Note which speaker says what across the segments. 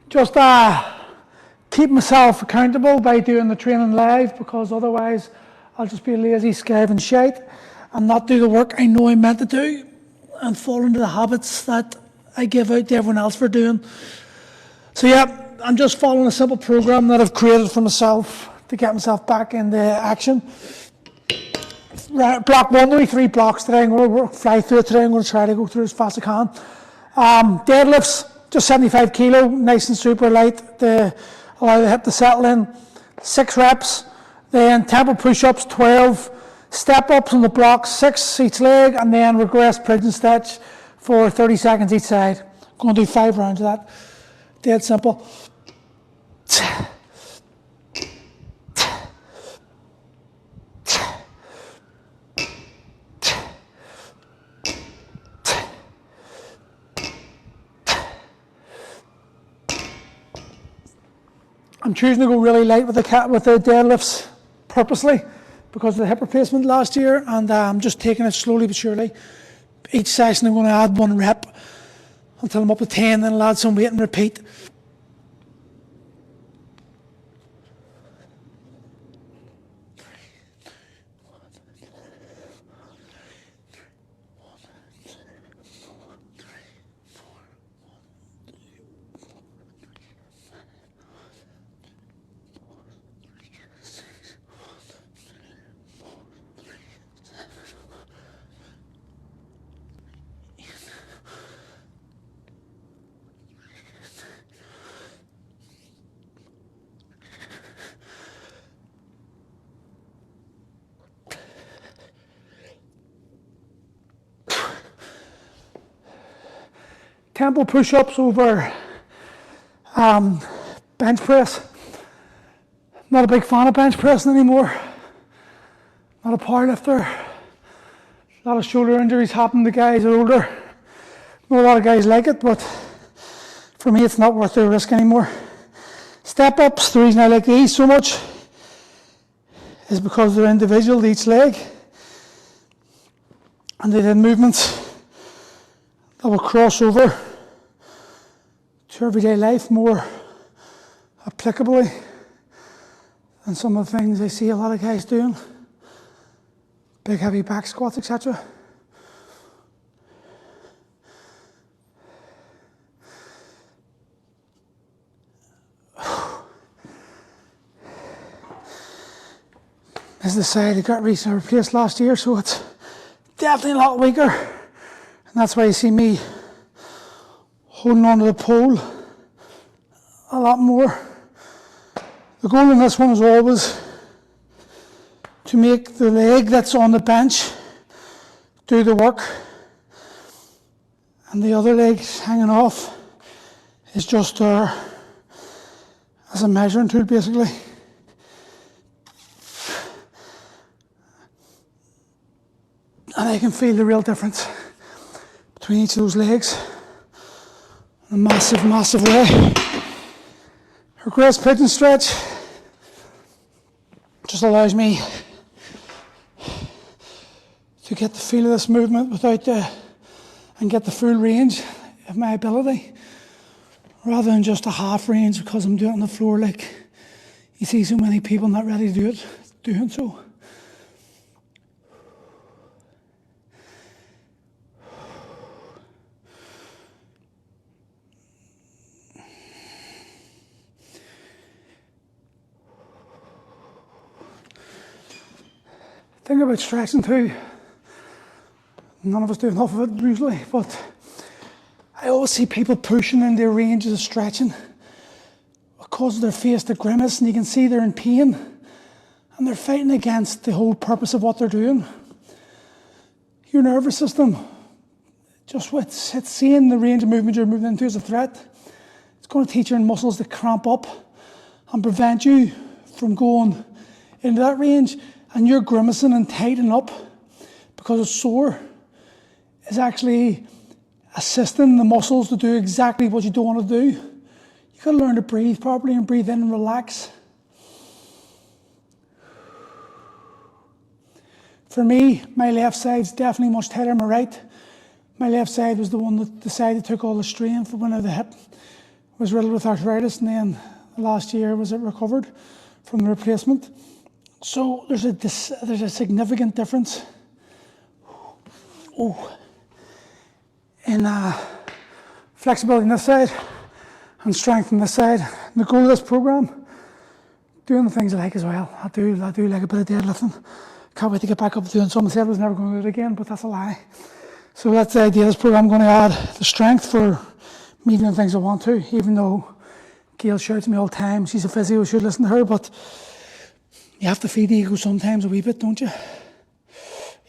Speaker 1: Just keep myself accountable by doing the training live, because otherwise I'll just be a lazy skiving shite and not do the work I know I'm meant to do and fall into the habits that I give out to everyone else for doing. So yeah, I'm just following a simple program that I've created for myself to get myself back into action. Block one, only 3 blocks today. I'm going to fly through it today. I'm going to try to go through as fast as I can. Deadlifts, just 75 kilo, nice and super light. Allow the hip to settle in. 6 reps. Then tempo push-ups, 12. Step-ups on the blocks, 6 each leg, and then regress pigeon stretch for 30 seconds each side. I'm going to do 5 rounds of that. Dead simple. I'm choosing to go really light with the deadlifts purposely because of the hip replacement last year, and I'm just taking it slowly but surely. Each session I'm going to add 1 rep until I'm up to 10, then I'll add some weight and repeat. Tempo push-ups over bench press. Not a big fan of bench pressing anymore. Not a power lifter. A lot of shoulder injuries happen to guys who are older. I know a lot of guys like it, but for me it's not worth the risk anymore. Step-ups, the reason I like these so much is because they're individual to each leg, and they did movements that will cross over to everyday life more applicably than some of the things I see a lot of guys doing. Big heavy back squats, etc. This is the side I got recently replaced last year, so it's definitely a lot weaker. And that's why you see me holding onto the pole a lot more. The goal in this one is always to make the leg that's on the bench do the work, and the other leg hanging off is just there as a measuring tool, basically. And I can feel the real difference between each of those legs in a massive, massive way. Regress pigeon stretch just allows me to get the feel of this movement and get the full range of my ability, rather than just a half range because I'm doing it on the floor like you see so many people not ready to do it, doing so. Thing about stretching too, none of us do enough of it usually, but I always see people pushing in their ranges of stretching. It causes their face to grimace, and you can see they're in pain, and they're fighting against the whole purpose of what they're doing. Your nervous system, just with it's seeing the range of movement you're moving into as a threat, it's going to teach your muscles to cramp up and prevent you from going into that range. And you're grimacing and tightening up because it's sore, is actually assisting the muscles to do exactly what you don't want to do. You've got to learn to breathe properly and breathe in and relax. For me, my left side's definitely much tighter than my right. My left side was the side that took all the strain from one of the hip, was riddled with arthritis, and then the last year was it recovered from the replacement. So there's a significant difference in flexibility on this side and strength on this side. And the goal of this program, doing the things I like as well. I do like a bit of deadlifting. Can't wait to get back up doing something. I said I was never going to do it again, but that's a lie. So that's the idea of this program. I'm going to add the strength for me doing things I want to, even though Gail shouts at me all the time. She's a physio, should listen to her, but you have to feed the ego sometimes a wee bit, don't you?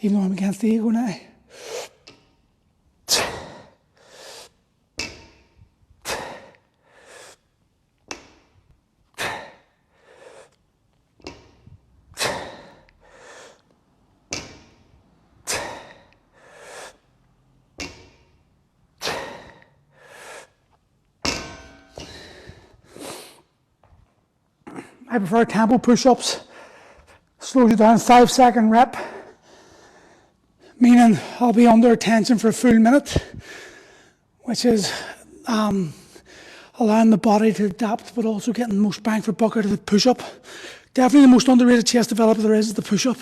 Speaker 1: Even though I'm against the ego now. I prefer tempo push-ups. Slows you down, 5-second rep. Meaning I'll be under tension for a full minute, which is allowing the body to adapt, but also getting the most bang for buck out of the push-up. Definitely the most underrated chest developer there is the push-up.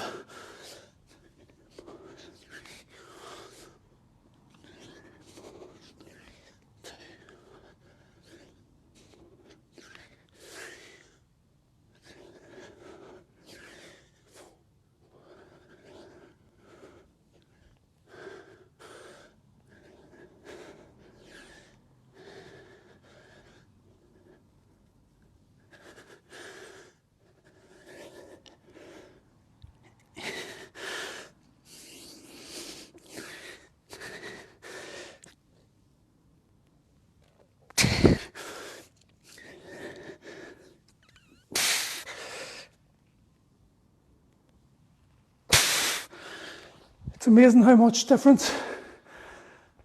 Speaker 1: It's amazing how much difference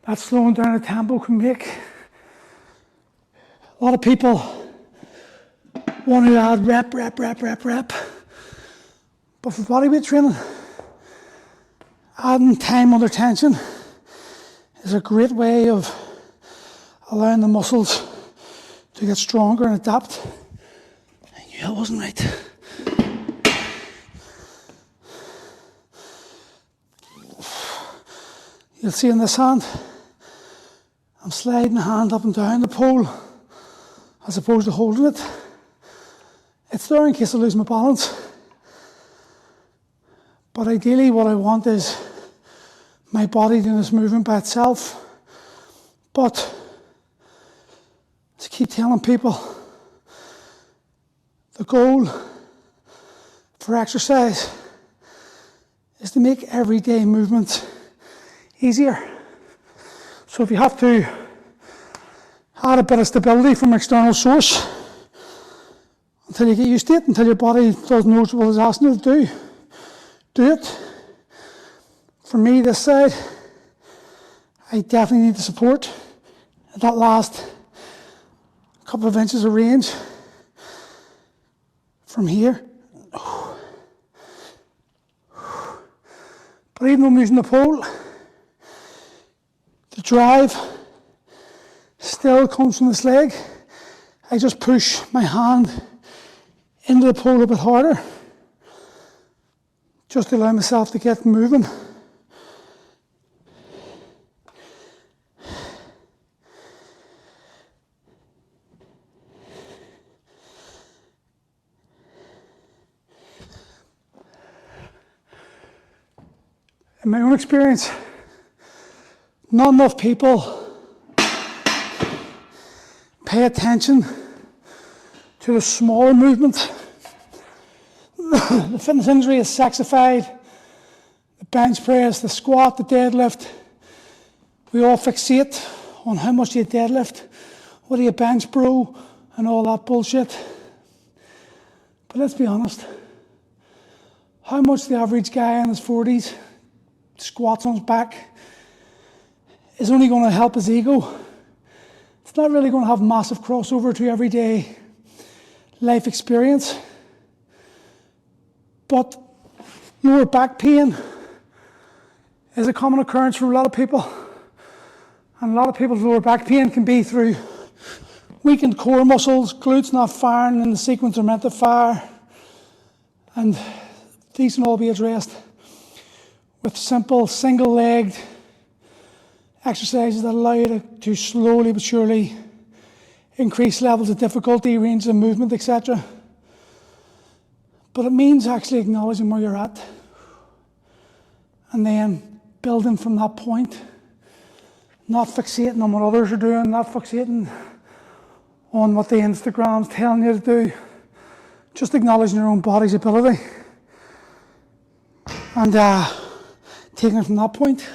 Speaker 1: that slowing down a tempo can make. A lot of people want to add rep. But for bodyweight training, adding time under tension is a great way of allowing the muscles to get stronger and adapt. I knew that wasn't right. You'll see in this hand, I'm sliding the hand up and down the pole as opposed to holding it. It's there in case I lose my balance. But ideally what I want is my body doing this movement by itself. But as I keep telling people, the goal for exercise is to make everyday movement easier. So if you have to add a bit of stability from an external source until you get used to it, until your body does know what it's asking you to do it. For me, this side, I definitely need the support at that last couple of inches of range from here. But even though I'm using the pole, the drive still comes from this leg. I just push my hand into the pole a bit harder, just to allow myself to get moving. In my own experience, not enough people pay attention to the smaller movements. The fitness industry is sexified. The bench press, the squat, the deadlift. We all fixate on how much you deadlift, what do you bench, bro, and all that bullshit. But let's be honest. How much the average guy in his 40s squats on his back is only going to help his ego. It's not really going to have massive crossover to everyday life experience. But lower back pain is a common occurrence for a lot of people. And a lot of people's lower back pain can be through weakened core muscles, glutes not firing in the sequence they're meant to fire. And these can all be addressed with simple single-legged exercises that allow you to slowly but surely increase levels of difficulty, ranges of movement, etc. But it means actually acknowledging where you're at and then building from that point, not fixating on what others are doing, not fixating on what the Instagram's telling you to do, just acknowledging your own body's ability and taking it from that point.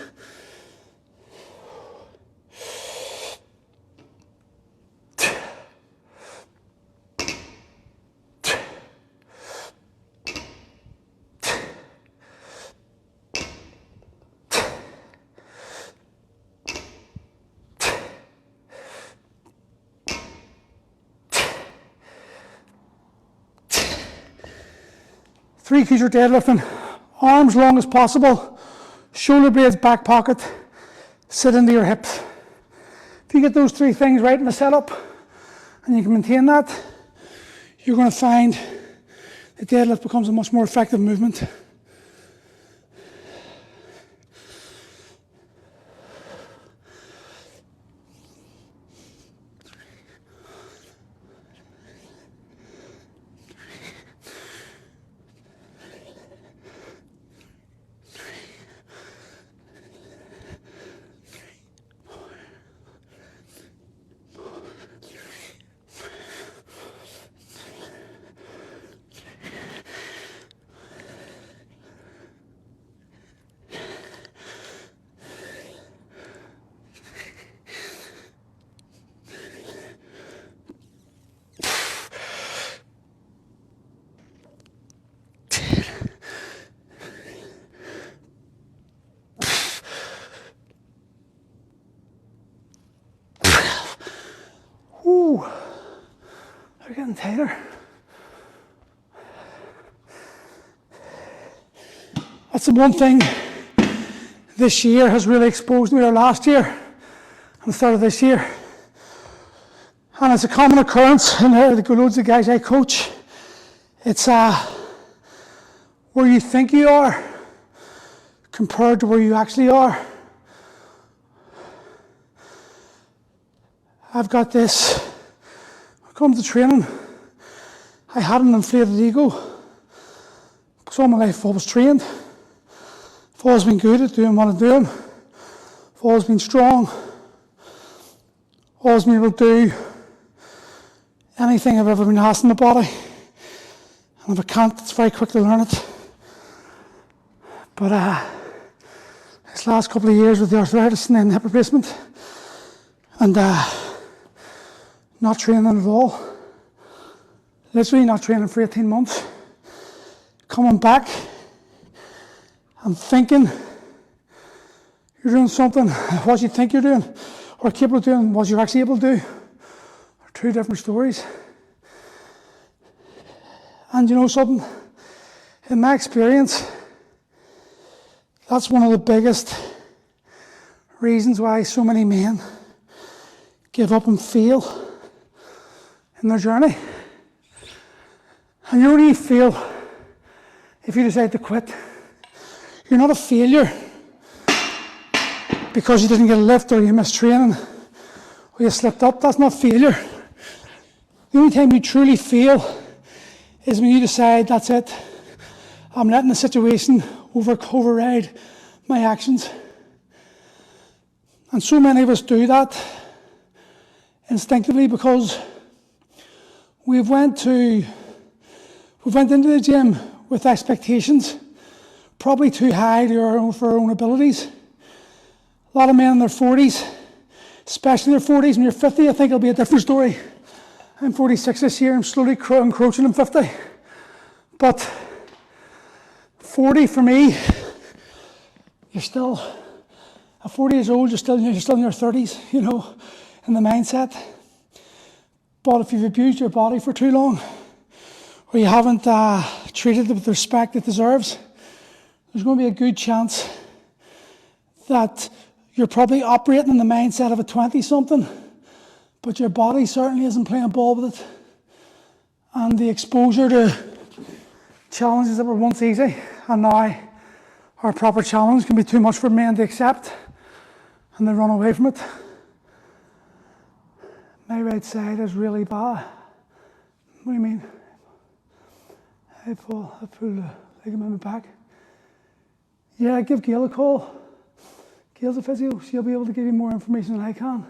Speaker 1: Three keys you're deadlifting. Arms long as possible, shoulder blades back pocket, sit into your hips. If you get those three things right in the setup and you can maintain that, you're going to find the deadlift becomes a much more effective movement. Ooh, they're getting tighter. That's the one thing this year has really exposed me, or last year and the start of this year. And it's a common occurrence in the loads of guys I coach. It's where you think you are compared to where you actually are. I've got this, when it comes to training, I had an inflated ego. Because all my life I've always trained. I've always been good at doing what I'm doing. I've always been strong. Always been able to do anything I've ever been asked in my body. And if I can't, it's very quick to learn it. But this last couple of years with the arthritis and then the hip replacement, and not training at all, literally not training for 18 months, coming back and thinking you're doing something, what you think you're doing, or capable of doing, what you're actually able to do, are two different stories. And you know something, in my experience, that's one of the biggest reasons why so many men give up and fail in their journey. And you only fail if you decide to quit. You're not a failure because you didn't get a lift or you missed training or you slipped up. That's not failure. The only time you truly fail is when you decide, that's it, I'm letting the situation override my actions. And so many of us do that instinctively because we went into the gym with expectations, probably too high for our own abilities. A lot of men in their 40s, especially their 40s, when you're 50, I think it'll be a different story. I'm 46 this year, I'm slowly encroaching on 50. But 40 for me, you're still, at 40 years old, you're still in your 30s, you know, in the mindset. But if you've abused your body for too long, or you haven't treated it with the respect it deserves, there's going to be a good chance that you're probably operating in the mindset of a 20-something, but your body certainly isn't playing ball with it. And the exposure to challenges that were once easy and now are a proper challenge can be too much for men to accept, and they run away from it. My right side is really bad. What do you mean? I pulled the ligament in my back. Yeah, give Gail a call. Gail's a physio. She'll be able to give you more information than I can.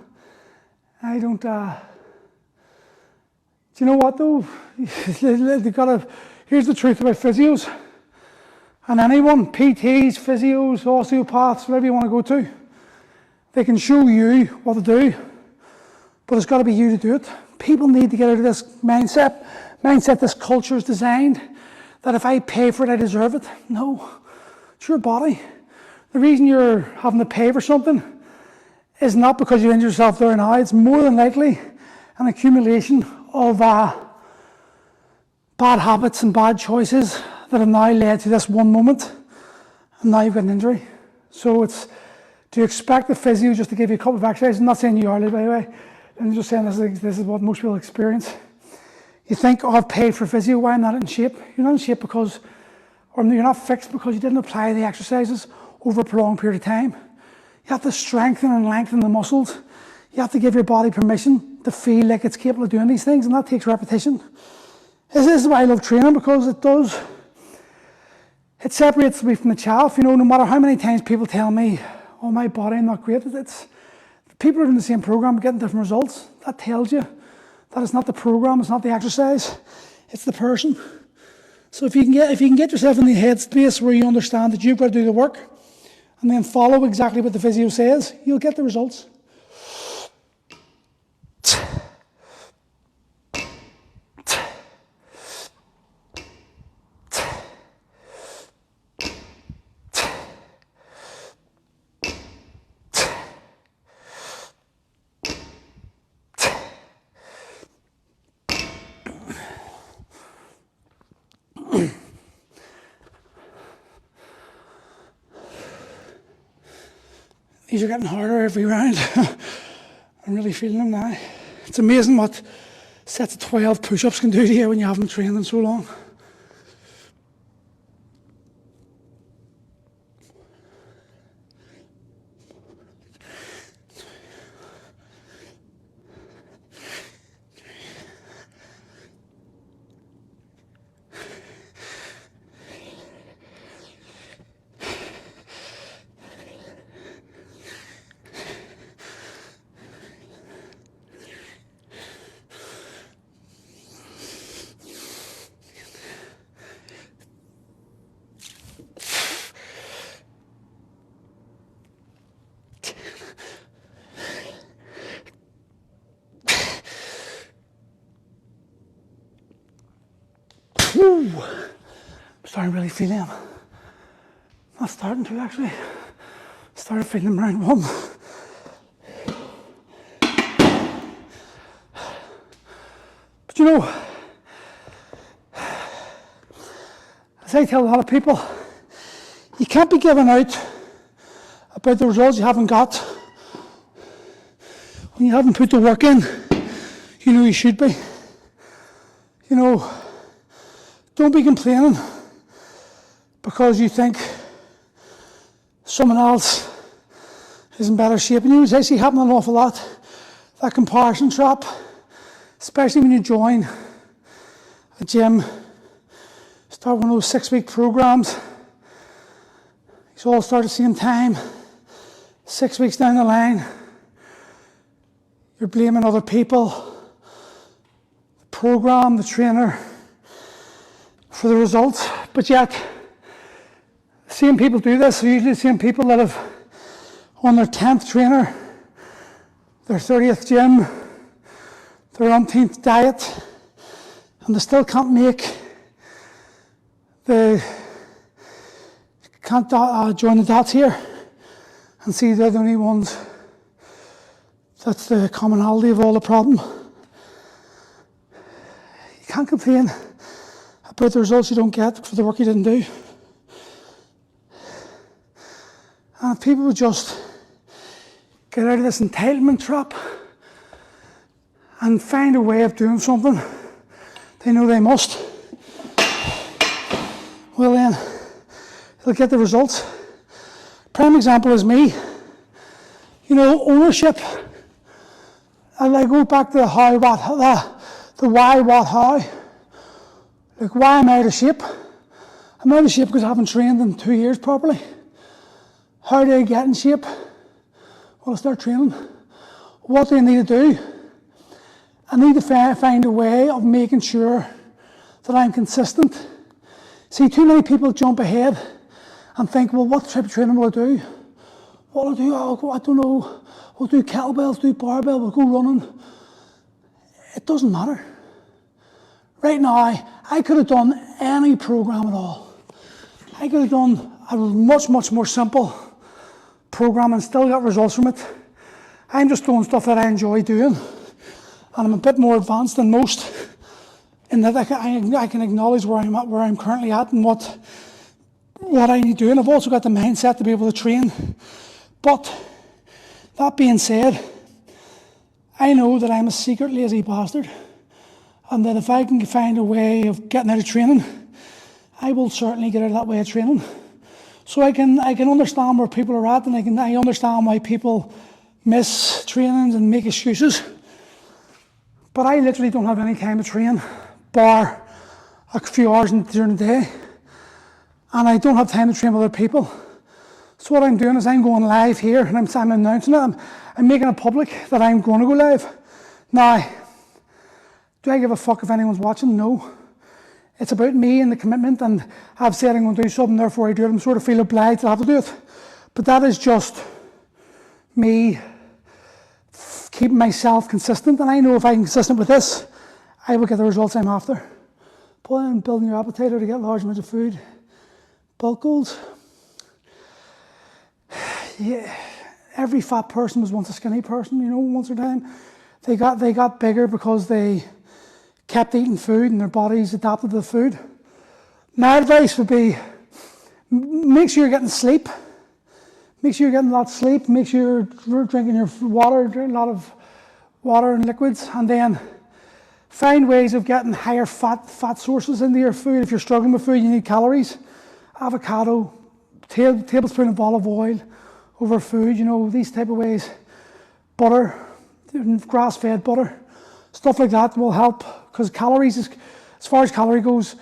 Speaker 1: I don't, do you know what though? Here's the truth about physios. And anyone, PTs, physios, osteopaths, whatever you want to go to, they can show you what to do, but it's got to be you to do it. People need to get out of this mindset. This culture is designed that if I pay for it, I deserve it. No, it's your body. The reason you're having to pay for something is not because you injure yourself there now. It's more than likely an accumulation of bad habits and bad choices that have now led to this one moment, and now you've got an injury. So it's to expect the physio just to give you a couple of exercises. I'm not saying you are, by the way. I'm just saying this is what most people experience. You think, oh, I've paid for physio, why am I not in shape? You're not in shape because, or you're not fixed because you didn't apply the exercises over a prolonged period of time. You have to strengthen and lengthen the muscles. You have to give your body permission to feel like it's capable of doing these things, and that takes repetition. This is why I love training, because it separates me from the chaff. You know, no matter how many times people tell me, oh, my body, I'm not great, people are in the same program getting different results. That tells you that it's not the program, it's not the exercise, it's the person. So if you can get yourself in the headspace where you understand that you've got to do the work and then follow exactly what the physio says, you'll get the results. These are getting harder every round. I'm really feeling them now. It's amazing what sets of 12 push-ups can do to you when you haven't trained in so long. Woo! I'm starting to really feel them. Not starting to, actually. Started feeling them round one. But you know, as I tell a lot of people, you can't be giving out about the results you haven't got when you haven't put the work in. You know you should be. You know, don't be complaining because you think someone else is in better shape. And it's actually happening an awful lot, that comparison trap, especially when you join a gym, start one of those 6-week programs. You all start at the same time. 6 weeks down the line, you're blaming other people, the program, the trainer, for the results, but yet the same people do this. They're usually the same people that have on their 10th trainer, their 30th gym, their umpteenth diet, and they still can't join the dots here and see they're the only ones. That's the commonality of all the problem. You can't complain about the results you don't get for the work you didn't do. And if people would just get out of this entitlement trap, and find a way of doing something they know they must, well then, they'll get the results. Prime example is me. You know, ownership. And I go back to the how, what, the why, what, how. Like, why am I out of shape? I'm out of shape because I haven't trained in 2 years properly. How do I get in shape? Well, I start training. What do I need to do? I need to find a way of making sure that I'm consistent. See, too many people jump ahead and think, well, what type of training will I do? What will I do? Oh, I don't know. We'll do kettlebells, do barbell, we'll go running. It doesn't matter. Right now, I could have done any program at all. I could have done a much, much more simple program and still got results from it. I'm just doing stuff that I enjoy doing. And I'm a bit more advanced than most in that I can acknowledge where I'm at, where I'm currently at, and what I need to do. And I've also got the mindset to be able to train. But that being said, I know that I'm a secret lazy bastard, and that if I can find a way of getting out of training, I will certainly get out of that way of training. So I can understand where people are at, and I understand why people miss trainings and make excuses. But I literally don't have any time to train, bar a few hours during the day, and I don't have time to train with other people. So what I'm doing is I'm going live here, and I'm announcing it. I'm making it public that I'm going to go live. Now, do I give a fuck if anyone's watching? No. It's about me and the commitment, and I've said I'm going to do something, therefore I do it. I'm sort of feel obliged to have to do it. But that is just me keeping myself consistent, and I know if I'm consistent with this, I will get the results I'm after. Building your appetite or to get large amounts of food. Bulk goals. Yeah, every fat person was once a skinny person, you know, once or time. They got bigger because they kept eating food and their bodies adapted to the food. My advice would be, make sure you're getting sleep. Make sure you're getting a lot of sleep. Make sure you're drinking your water, drink a lot of water and liquids, and then find ways of getting higher fat sources into your food. If you're struggling with food, you need calories. Avocado, tablespoon of olive oil over food, you know, these type of ways. Butter, grass-fed butter, stuff like that will help, because calories, as far as calorie goes,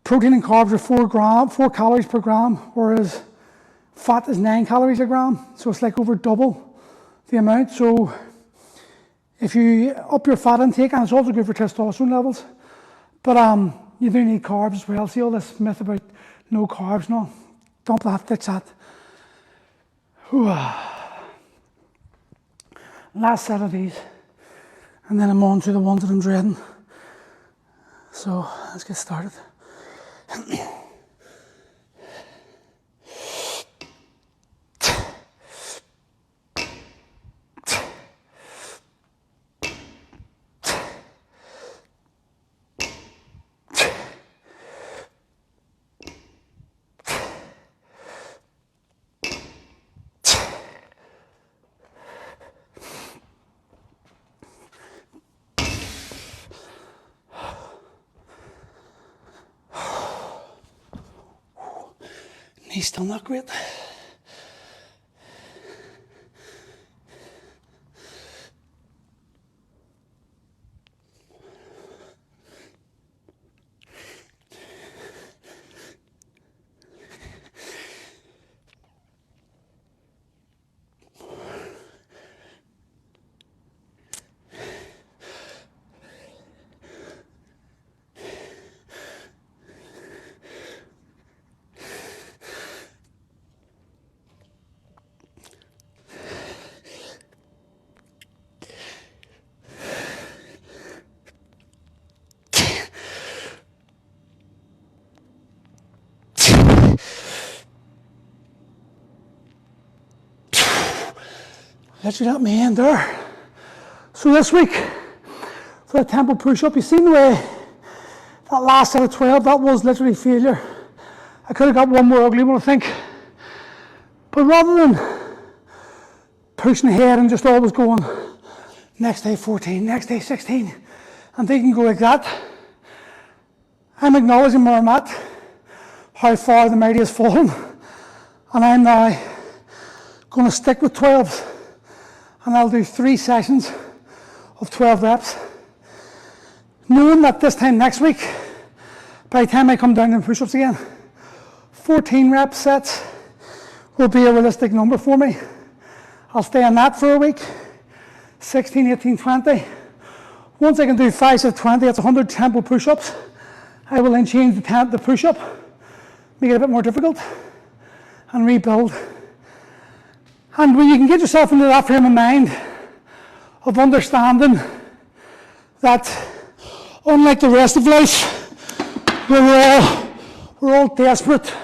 Speaker 1: protein and carbs are 4 calories per gram, whereas fat is 9 calories a gram, so it's like over double the amount. So if you up your fat intake, and it's also good for testosterone levels, but you do need carbs as well. See all this myth about no carbs, no, dump that, ditch that. Last set of these, and then I'm on to the ones that I'm dreading. So let's get started. He's still not great. Literally at my end there. So this week, for the tempo push-up, you seen the way that last set of 12, that was literally failure. I could have got one more ugly one, I think. But rather than pushing ahead and just always going next day 14, next day 16, and they can go like that. I'm acknowledging where I'm at, how far the mighty has fallen, and I'm now going to stick with 12s, and I'll do 3 sessions of 12 reps, knowing that this time next week, by the time I come down to push-ups again, 14 rep sets will be a realistic number for me. I'll stay on that for a week, 16, 18, 20. Once I can do 5 sets of 20, that's 100 tempo push-ups. I will then change the push-up, make it a bit more difficult, and rebuild. And when you can get yourself into that frame of mind of understanding that, unlike the rest of life, we're all desperate.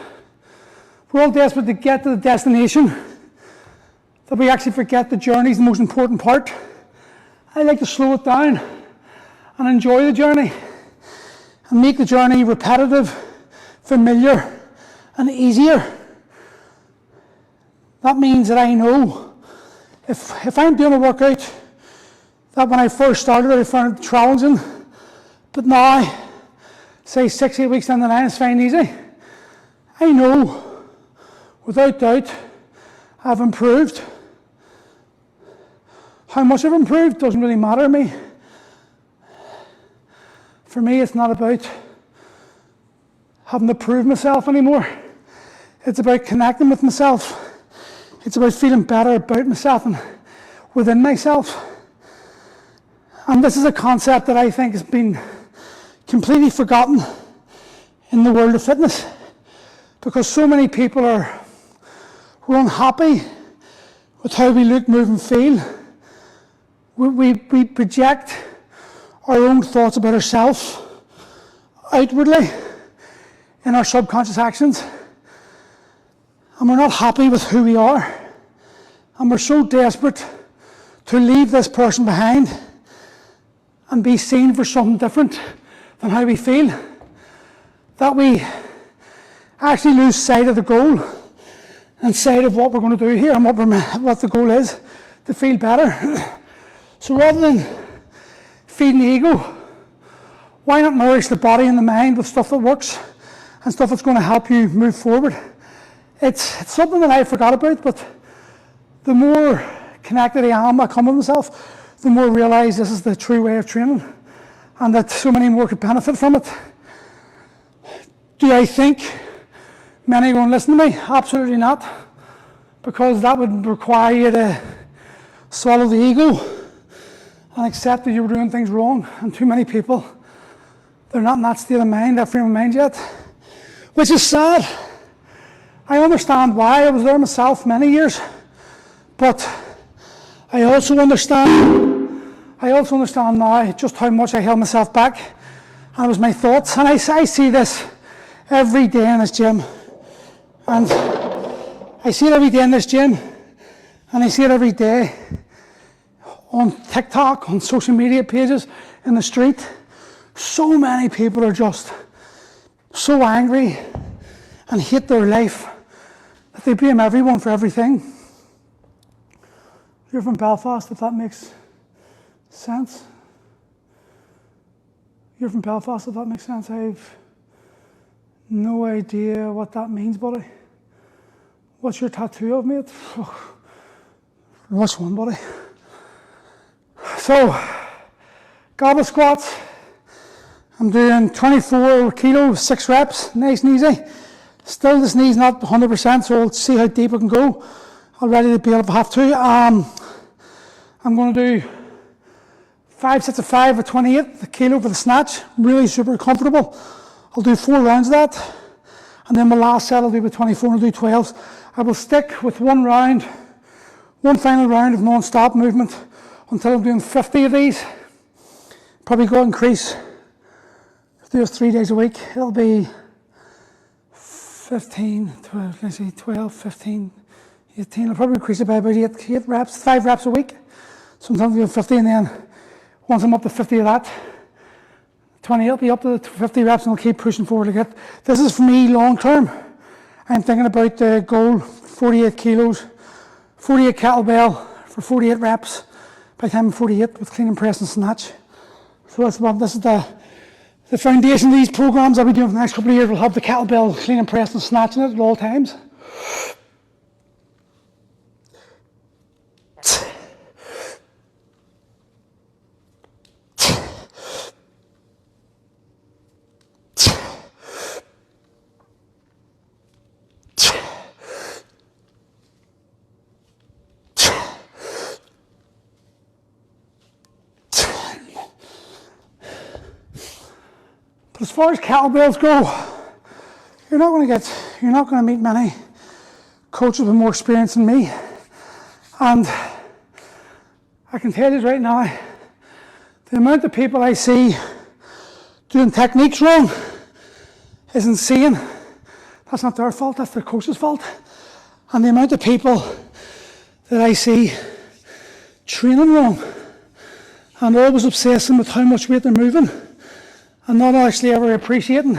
Speaker 1: We're all desperate to get to the destination, that we actually forget the journey is the most important part. I like to slow it down and enjoy the journey and make the journey repetitive, familiar, and easier. That means that I know if I'm doing a workout that when I first started I found it challenging, but now, say 6-8 weeks down the line, it's fine and easy. I know, without doubt, I've improved. How much I've improved doesn't really matter to me. For me, it's not about having to prove myself anymore. It's about connecting with myself. It's about feeling better about myself and within myself. And this is a concept that I think has been completely forgotten in the world of fitness, because so many people are unhappy with how we look, move and feel. We project our own thoughts about ourselves outwardly in our subconscious actions, and we're not happy with who we are, and we're so desperate to leave this person behind and be seen for something different than how we feel, that we actually lose sight of the goal and sight of what we're going to do here and what the goal is to feel better. So rather than feeding the ego, why not nourish the body and the mind with stuff that works and stuff that's going to help you move forward? It's something that I forgot about, but the more connected I come with myself, the more I realise this is the true way of training, and that so many more could benefit from it. Do I think many are going to listen to me? Absolutely not, because that would require you to swallow the ego and accept that you were doing things wrong, and too many people, they're not in that state of mind, that frame of mind yet, which is sad. I understand why. I was there myself many years, but I also understand now just how much I held myself back, and it was my thoughts. And I see this every day in this gym, and I see it every day in this gym, and I see it every day on TikTok, on social media pages, in the street. So many people are just so angry and hate their life that they blame everyone for everything. You're from Belfast, if that makes sense. You're from Belfast, if that makes sense. I've no idea what that means, buddy. What's your tattoo of, mate? Which one, buddy? So, goblet squats. I'm doing 24 kilos, 6 reps, nice and easy. Still, this knee's not 100%, so I'll see how deep I can go. I'm ready to be able to have to. I'm going to do 5 sets of 5 at 28 kilo for the snatch. Really super comfortable. I'll do 4 rounds of that. And then my last set I'll do with 24 and I'll do 12s. I will stick with one final round of non-stop movement until I'm doing 50 of these. Probably go increase. Do it 3 days a week. It'll be 15, 12, let's see, 12, 15, 18. I'll probably increase it by about 8 reps, 5 reps a week. Sometimes I'll do 50, and then once I'm up to 50 of that, 20, I'll be up to the 50 reps and I'll keep pushing forward again. This is for me long term. I'm thinking about the goal, 48 kilos, 48 kettlebell for 48 reps, by the time I'm 48 with clean and press and snatch. So this is the foundation of these programs I'll be doing for the next couple of years. Will have the kettlebell clean and press and snatch in it at all times. But as far as kettlebells go, you're not going to meet many coaches with more experience than me. And I can tell you right now, the amount of people I see doing techniques wrong is insane. That's not their fault, that's their coach's fault. And the amount of people that I see training wrong and always obsessing with how much weight they're moving and not actually ever appreciating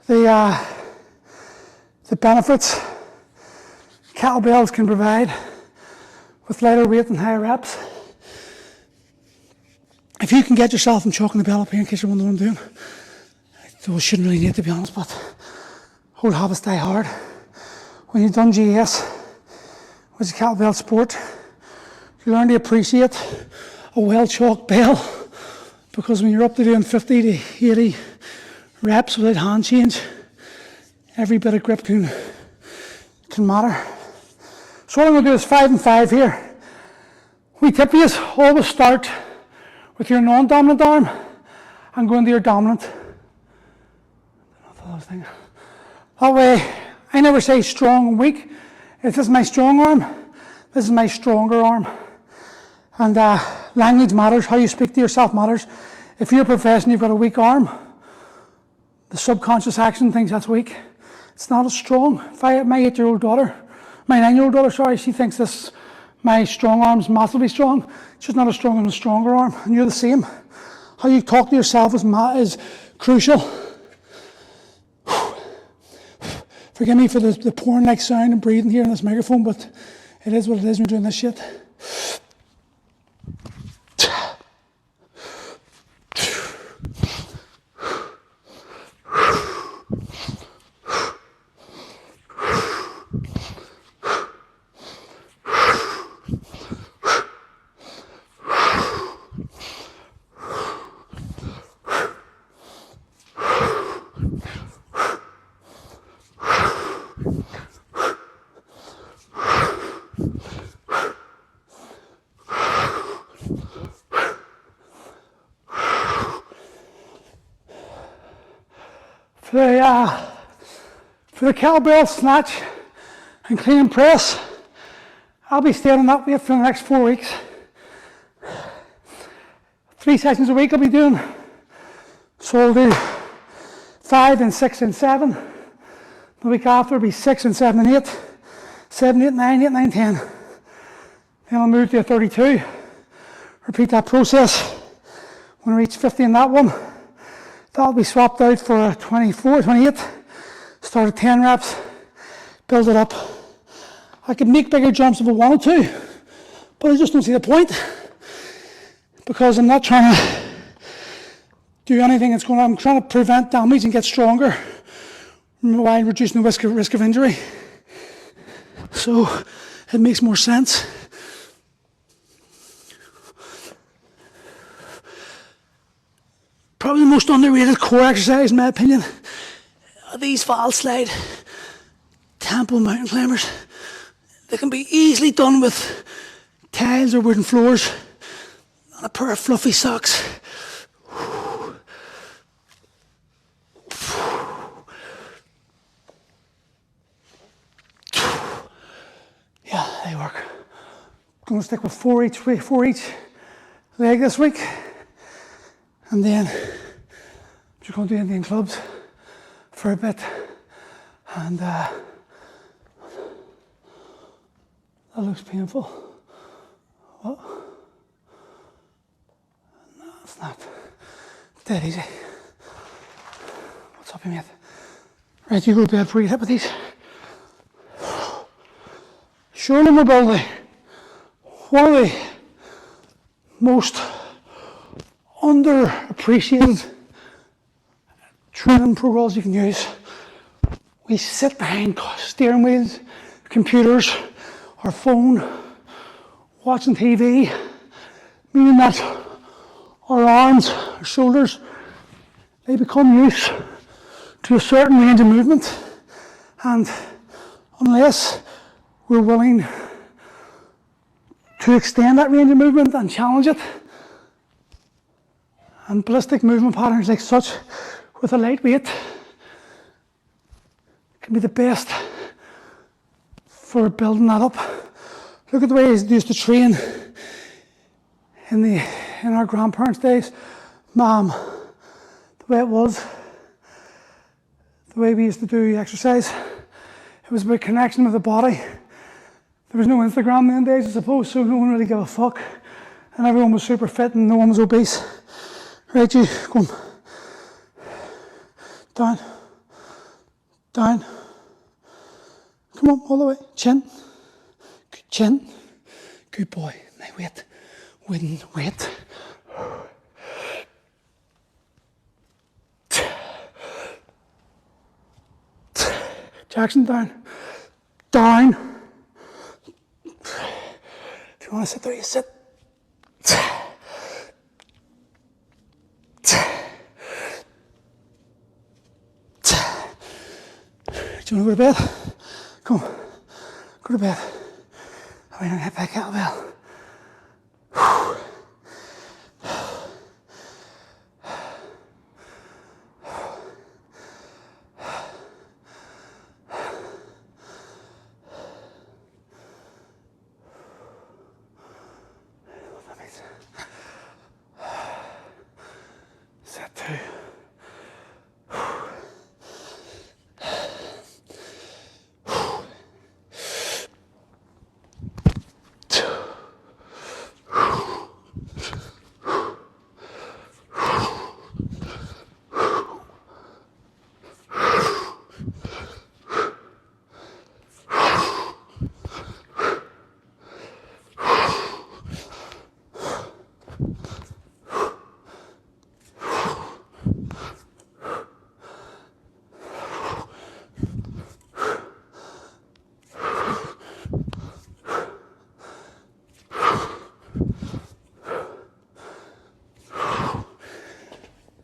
Speaker 1: the benefits kettlebells can provide with lighter weight and higher reps. If you can get yourself in chalking the bell up here, in case you're wondering what I'm doing, I shouldn't really need, to be honest, but old habits die hard. When you've done GS, which is kettlebell sport, you learn to appreciate a well-chalked bell, because when you're up to doing 50 to 80 reps without hand change, every bit of grip can matter. So what I'm going to do is 5 and 5 here. We tip you always start with your non-dominant arm and go into your dominant. That way, I never say strong and weak. If this is my strong arm, this is my stronger arm. And language matters, how you speak to yourself matters. If you're a professional, you've got a weak arm, the subconscious action thinks that's weak. It's not as strong. My 9-year-old daughter, sorry, she thinks my strong arm's massively strong. She's not as strong as a stronger arm, and you're the same. How you talk to yourself is crucial. Forgive me for the porn-like sound and breathing here in this microphone, but it is what it is when you're doing this shit. For the kettlebell snatch and clean and press, I'll be staying on that weight for the next 4 weeks. 3 sessions a week I'll be doing. So I'll do 5 and 6 and 7. The week after will be 6 and 7 and 8. 7, 8, 9, 8, 9, 10. Then I'll move to a 32. Repeat that process. When I reach 50 in that one, that'll be swapped out for a 24, 28. Start at 10 reps, build it up. I could make bigger jumps if I wanted to, but I just don't see the point, because I'm not trying to do anything I'm trying to prevent damage and get stronger while reducing the risk of injury. So it makes more sense. Probably the most underrated core exercise, in my opinion, are these fall slide tempo mountain climbers. They can be easily done with tiles or wooden floors and a pair of fluffy socks. Yeah, they work. I'm going to stick with 4 each leg this week. And then I'm just going to do Indian clubs for a bit. And that looks painful. What? No, it's not. Dead easy. What's up, you mate? Right, you go to bed before you hit with these. Surely mobility. One of the most underappreciated training protocols you can use. We sit behind steering wheels, computers, our phone, watching TV, meaning that our arms, our shoulders, they become used to a certain range of movement, and unless we're willing to extend that range of movement and challenge it, and ballistic movement patterns like such with a light weight can be the best for building that up. Look at the way they used to train in our grandparents' days. The way it was, the way we used to do exercise, it was about connection with the body. There was no Instagram then days, I suppose, so no one really gave a fuck, and everyone was super fit and no one was obese. Right, you, go on. Down, down. Come on, all the way. Chin. Good chin. Good boy. Now wait. Wait. Jackson, down. Down. If you want to sit there, you sit. Do you want to go to bed? Come on, go to bed. I'm going to hit that kettlebell. Set two.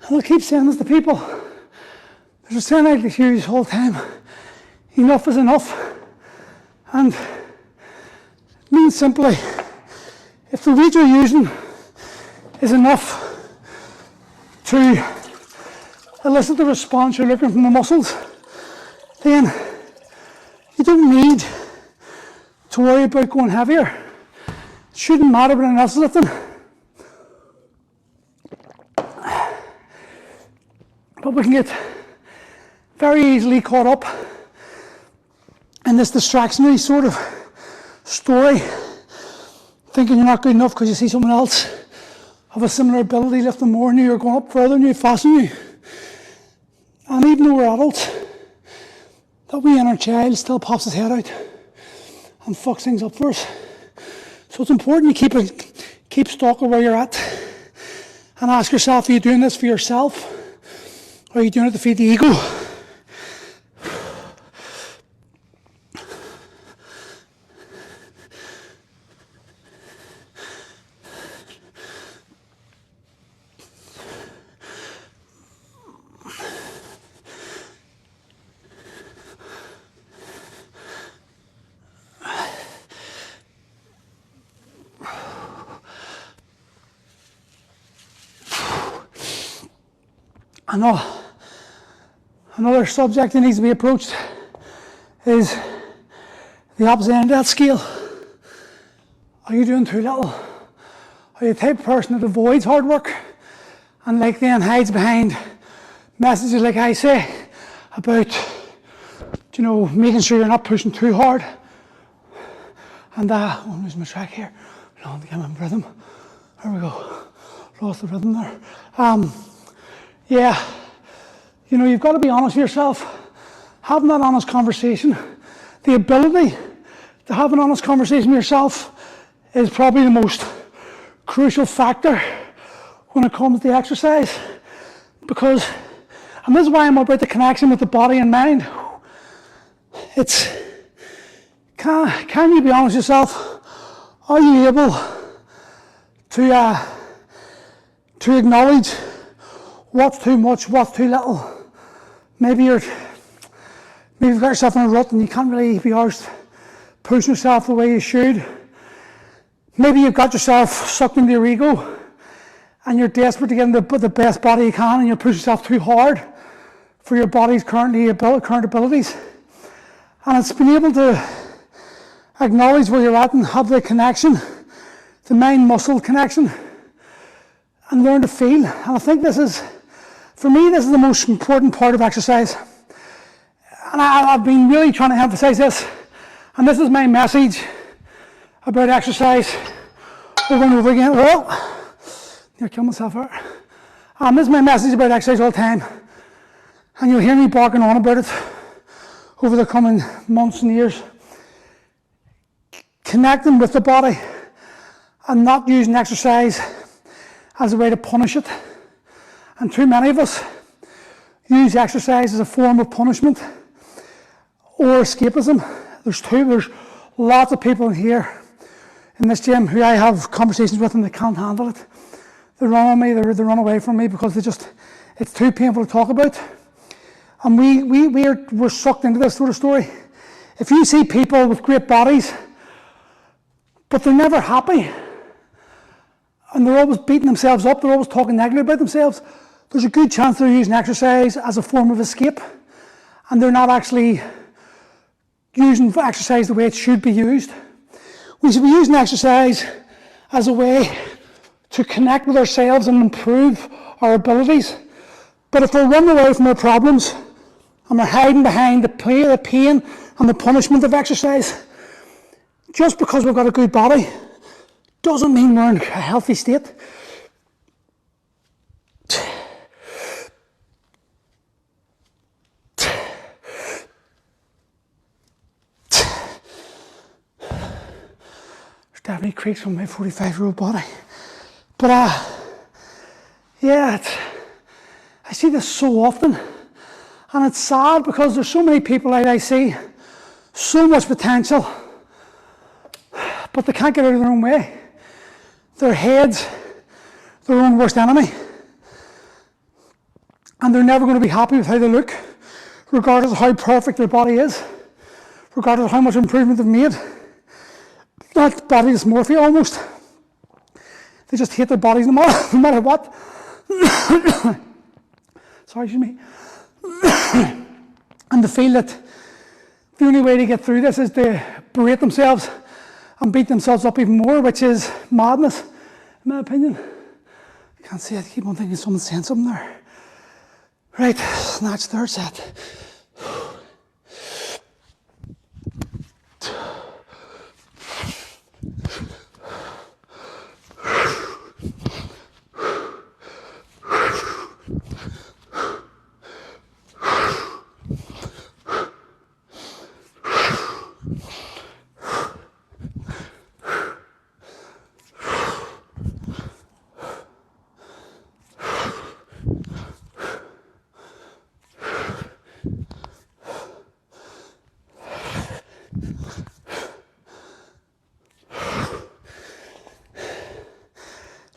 Speaker 1: And I'll keep saying this to people. There's a saying I hear this whole time. Enough is enough. And it means simply, if the weight you're using is enough to elicit the response you're looking from the muscles, then you don't need to worry about going heavier. It shouldn't matter what anyone else is lifting. But we can get very easily caught up in this distractionary sort of story, thinking you're not good enough because you see someone else have a similar ability, lifting more than you, or going up further than you, faster than you. And even though we're adults, that wee inner child still pops his head out and fucks things up for us. So it's important you keep stock of where you're at and ask yourself, are you doing this for yourself? Or are you doing it to feed the ego? I know. Another subject that needs to be approached is the opposite end of that scale. Are you doing too little? Are you the type of person that avoids hard work and then hides behind messages like I say about, making sure you're not pushing too hard? And I'm losing my track here. I don't think I'm in rhythm. There we go. Lost the rhythm there. Yeah. You've got to be honest with yourself. Having that honest conversation, the ability to have an honest conversation with yourself is probably the most crucial factor when it comes to exercise, because, and this is why I'm about the connection with the body and mind. It's, can you be honest with yourself? Are you able to acknowledge what's too much, what's too little? Maybe you've got yourself in a rut and you can't really be arsed pushing yourself the way you should. Maybe you've got yourself sucked into your ego and you're desperate to get into the best body you can, and you push yourself too hard for your body's current abilities. And it's being able to acknowledge where you're at and have the connection, the mind-muscle connection, and learn to feel. And I think this is, for me, this is the most important part of exercise. And I've been really trying to emphasize this, and this is my message about exercise over and over again. Well, I'll kill myself out. This is my message about exercise all the time, and you'll hear me barking on about it over the coming months and years. Connecting with the body and not using exercise as a way to punish it. And too many of us use exercise as a form of punishment or escapism. There's lots of people in here in this gym who I have conversations with and they can't handle it. They run on me, they run away from me because it's too painful to talk about. And we're sucked into this sort of story. If you see people with great bodies, but they're never happy, and they're always beating themselves up, they're always talking negatively about themselves, there's a good chance they're using exercise as a form of escape, and they're not actually using exercise the way it should be used. We should be using exercise as a way to connect with ourselves and improve our abilities. But if we're running away from our problems and we're hiding behind the pain and the punishment of exercise, just because we've got a good body doesn't mean we're in a healthy state. There's definitely creaks from my 45-year-old body. But I see this so often, and it's sad because there's so many people that I see, so much potential, but they can't get out of their own way. Their head's their own worst enemy, and they're never going to be happy with how they look, regardless of how perfect their body is, regardless of how much improvement they've made. That body dysmorphia almost. They just hate their bodies no matter what. Sorry, excuse me. And they feel that the only way to get through this is to berate themselves and beat themselves up even more, which is madness, in my opinion. I can't see it. I keep on thinking someone's saying something there. Right, snatch, third set.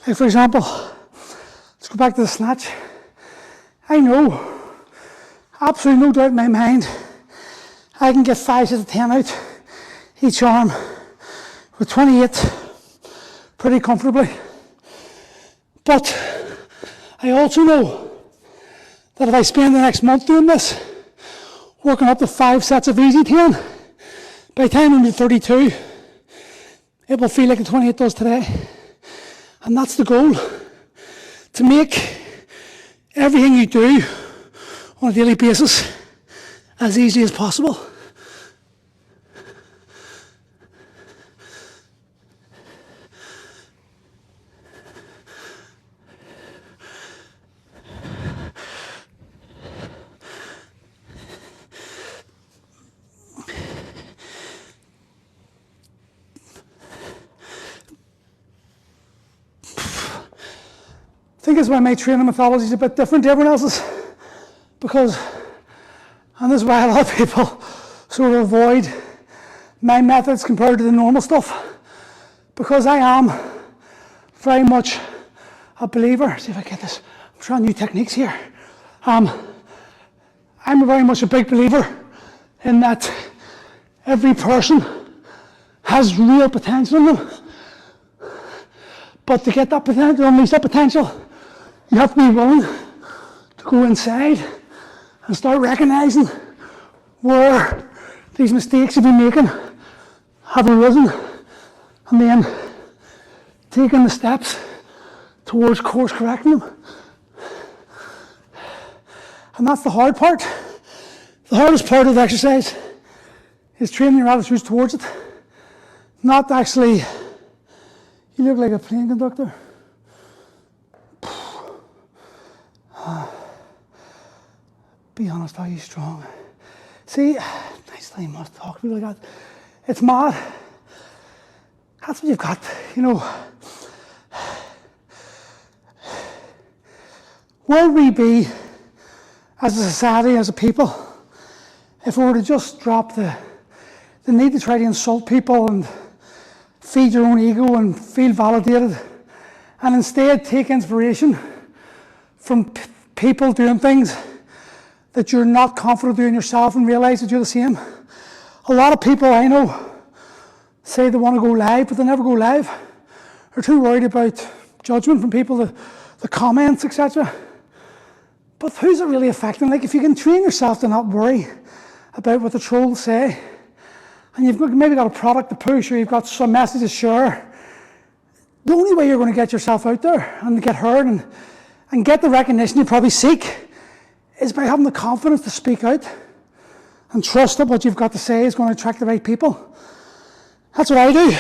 Speaker 1: Like for example, let's go back to the snatch. I know, absolutely no doubt in my mind, I can get 5 sets of 10 out each arm with 28 pretty comfortably. But I also know that if I spend the next month doing this, working up to 5 sets of easy 10, by the time I'm at 32, it will feel like the 28 does today. And that's the goal, to make everything you do on a daily basis as easy as possible. think it's why my training methodology is a bit different to everyone else's, because, and this is why a lot of people sort of avoid my methods compared to the normal stuff, because I am very much a believer. See if I get this. I'm trying new techniques here. I'm very much a big believer in that every person has real potential in them. But to get that potential, unleash that potential, you have to be willing to go inside and start recognizing where these mistakes you've been making have arisen, and then taking the steps towards course correcting them. And that's the hard part. The hardest part of the exercise is training your attitudes towards it. Not actually, you look like a plane conductor. Be honest, are you strong? See, nice thing must talk to me like that. It's mad. That's what you've got, you know. Where would we be as a society, as a people, if we were to just drop the need to try to insult people and feed your own ego and feel validated, and instead take inspiration from people doing things that you're not confident doing yourself and realize that you're the same? A lot of people I know say they want to go live, but they never go live. They're too worried about judgment from people, the comments, etc. But who's it really affecting? Like, if you can train yourself to not worry about what the trolls say, and you've maybe got a product to push, or you've got some message to share, the only way you're going to get yourself out there and get heard and get the recognition you probably seek is by having the confidence to speak out and trust that what you've got to say is going to attract the right people. That's what I do.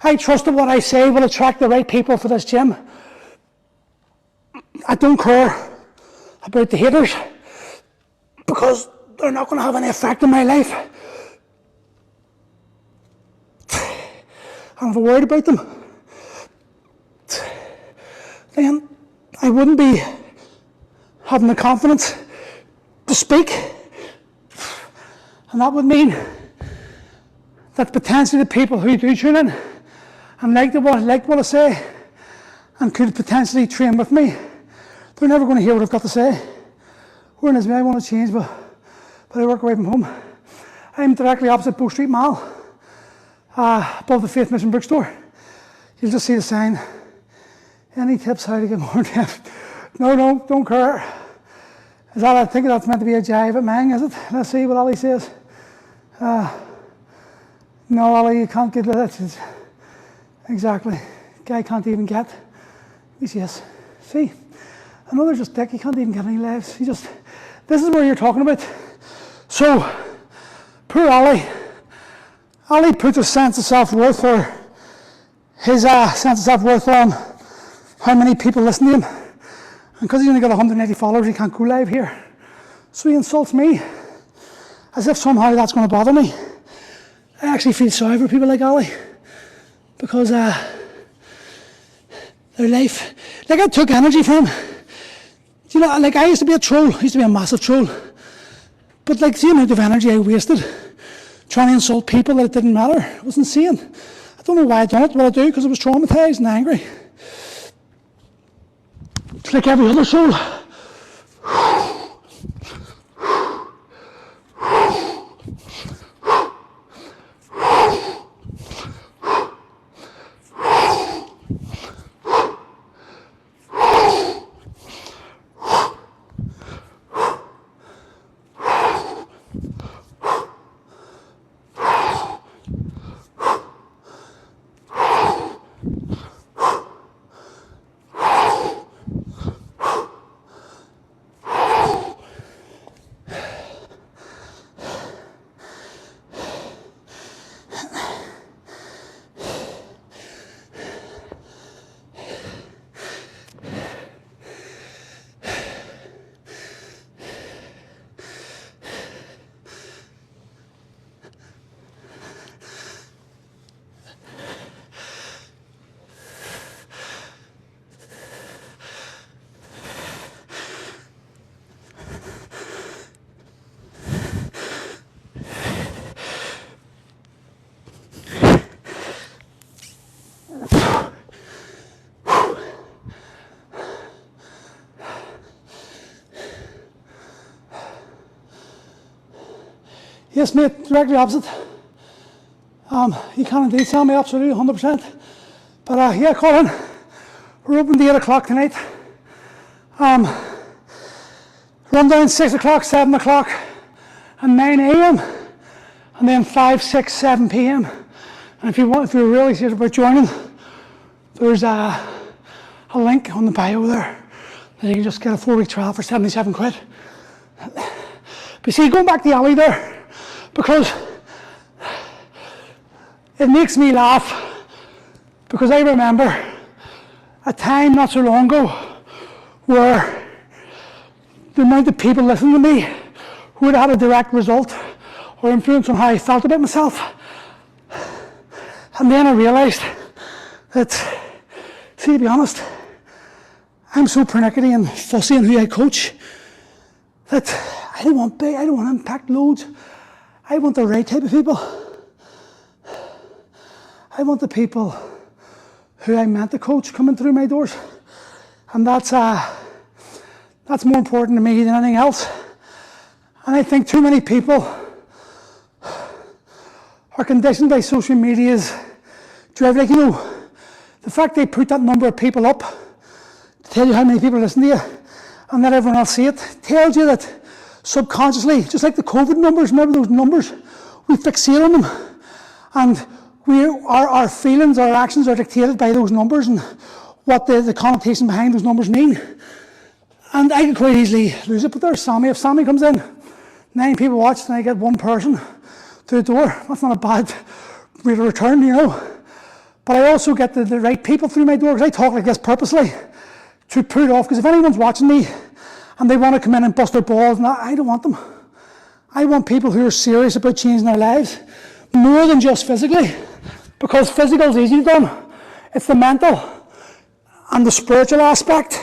Speaker 1: I trust that what I say will attract the right people for this gym. I don't care about the haters, because they're not going to have any effect on my life. And if I'm worried about them, then I wouldn't be having the confidence to speak. And that would mean that potentially the people who do tune in and like what I say and could potentially train with me, they're never going to hear what I've got to say. Whereas me, I want to change, but I work away from home. I'm directly opposite Bow Street Mall, above the Faith Mission bookstore. You'll just see the sign. Any tips how to get more depth? No, don't care. Is that, I think that's meant to be a jive at Mang, is it? Let's see what Ali says. No, Ali, you can't get that. Exactly. Guy can't even get. Yes. See? Another just dick, he can't even get any lives. This is where you're talking about. So, poor Ali. Ali puts a sense of self-worth, or his sense of self-worth on how many people listen to him. And because he's only got 180 followers, he can't go live here. So he insults me, as if somehow that's going to bother me. I actually feel sorry for people like Ali, because their life, like, I took energy from him. You know, like, I used to be a troll. I used to be a massive troll. But, like, the amount of energy I wasted trying to insult people that it didn't matter, it was insane. I don't know why I done it, but I do, because I was traumatized and angry. It's like every other soul. Yes, mate, directly opposite. You can indeed tell me absolutely 100%. But yeah, Colin, we're open to 8 o'clock tonight. Run down 6 o'clock, 7 o'clock, and 9 a.m. and then 5, 6, 7 p.m. And if you're really serious about joining, there's a link on the bio there that you can just get a 4-week trial for 77 quid. But see, going back to the alley there, because it makes me laugh, because I remember a time not so long ago where the amount of people listening to me who had had a direct result or influence on how I felt about myself. And then I realised that, see, to be honest, I'm so pernickety and fussy in who I coach that I don't want big, I don't want to impact loads. I want the right type of people. I want the people who I meant to coach coming through my doors. And that's more important to me than anything else. And I think too many people are conditioned by social media's drive. Like, the fact they put that number of people up to tell you how many people listen to you and let everyone else see it, tells you that subconsciously, just like the COVID numbers, remember those numbers? We fixate on them. And our feelings, our actions are dictated by those numbers and what the connotation behind those numbers mean. And I could quite easily lose it, but there's Sammy. If Sammy comes in, 9 people watch and I get 1 person through the door, that's not a bad rate of return, But I also get the right people through my door, because I talk like this purposely to put it off, because if anyone's watching me and they want to come in and bust their balls, I don't want them. I want people who are serious about changing their lives, more than just physically, because physical is easily done. It's the mental and the spiritual aspect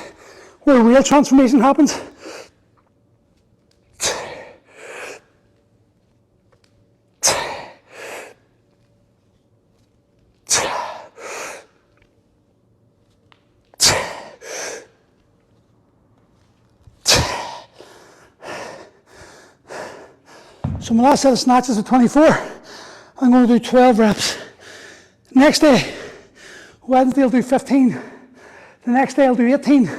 Speaker 1: where real transformation happens. So my last set of snatches are 24. I'm going to do 12 reps. Next day, Wednesday I'll do 15. The next day I'll do 18.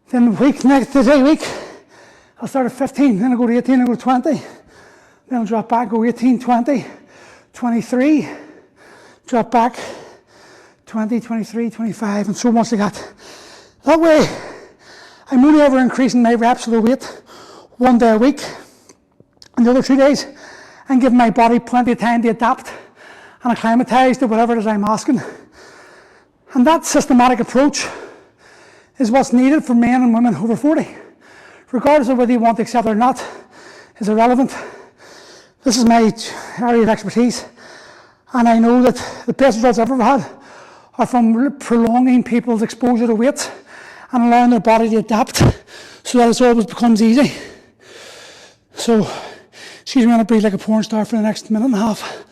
Speaker 1: Then the day week, I'll start at 15. Then I'll go to 18, I'll go to 20. Then I'll drop back, go 18, 20, 23. Drop back, 20, 23, 25, and so much like that. That way, I'm only ever increasing my reps of the weight 1 day a week. And the other 2 days, and giving my body plenty of time to adapt and acclimatise to whatever it is I'm asking. And that systematic approach is what's needed for men and women over 40. Regardless of whether you want to accept it or not, is irrelevant. This is my area of expertise. And I know that the best results I've ever had are from prolonging people's exposure to weight and allowing their body to adapt so that it always becomes easy. So, excuse me, I'm going to breathe like a porn star for the next minute and a half.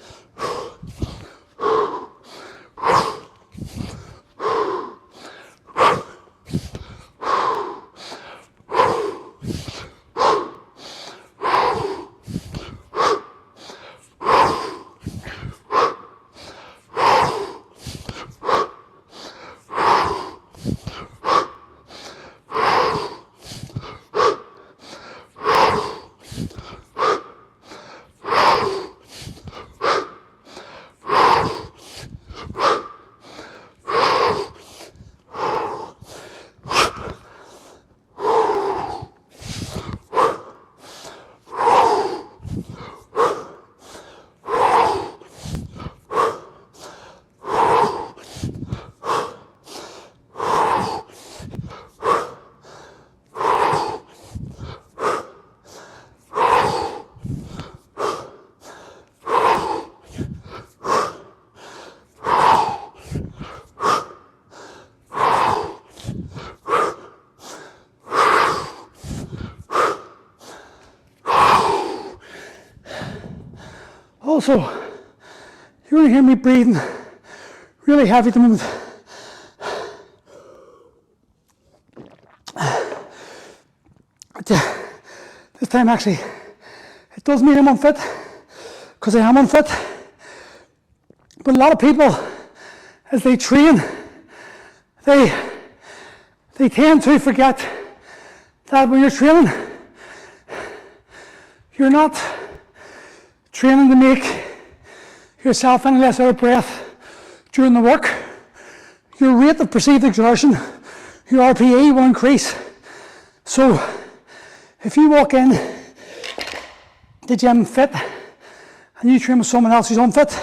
Speaker 1: Also, you're going to hear me breathing really heavy at the moment. This time actually, It does mean I'm unfit, because I am unfit. But a lot of people, as they train, they tend to forget that when you're training, you're not training to make yourself any less out of breath during the work. Your rate of perceived exertion, your RPE will increase. So if you walk in the gym fit and you train with someone else who's unfit,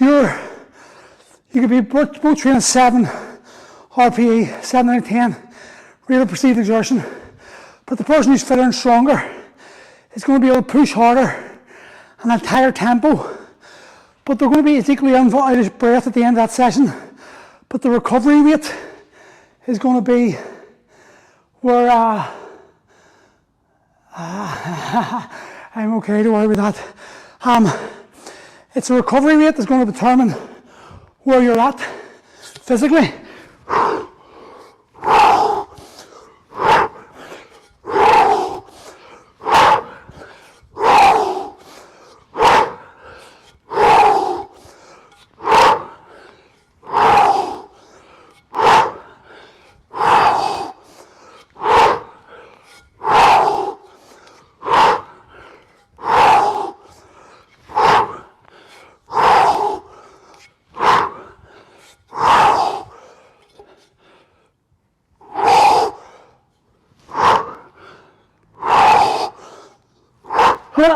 Speaker 1: you could be both training 7 RPE, 7 out of 10 rate of perceived exertion, but the person who's fitter and stronger is going to be able to push harder and at higher tempo, but they're going to be equally out of breath at the end of that session, but the recovery rate is going to be where I'm okay to worry about that. It's a recovery rate that's going to determine where you're at physically.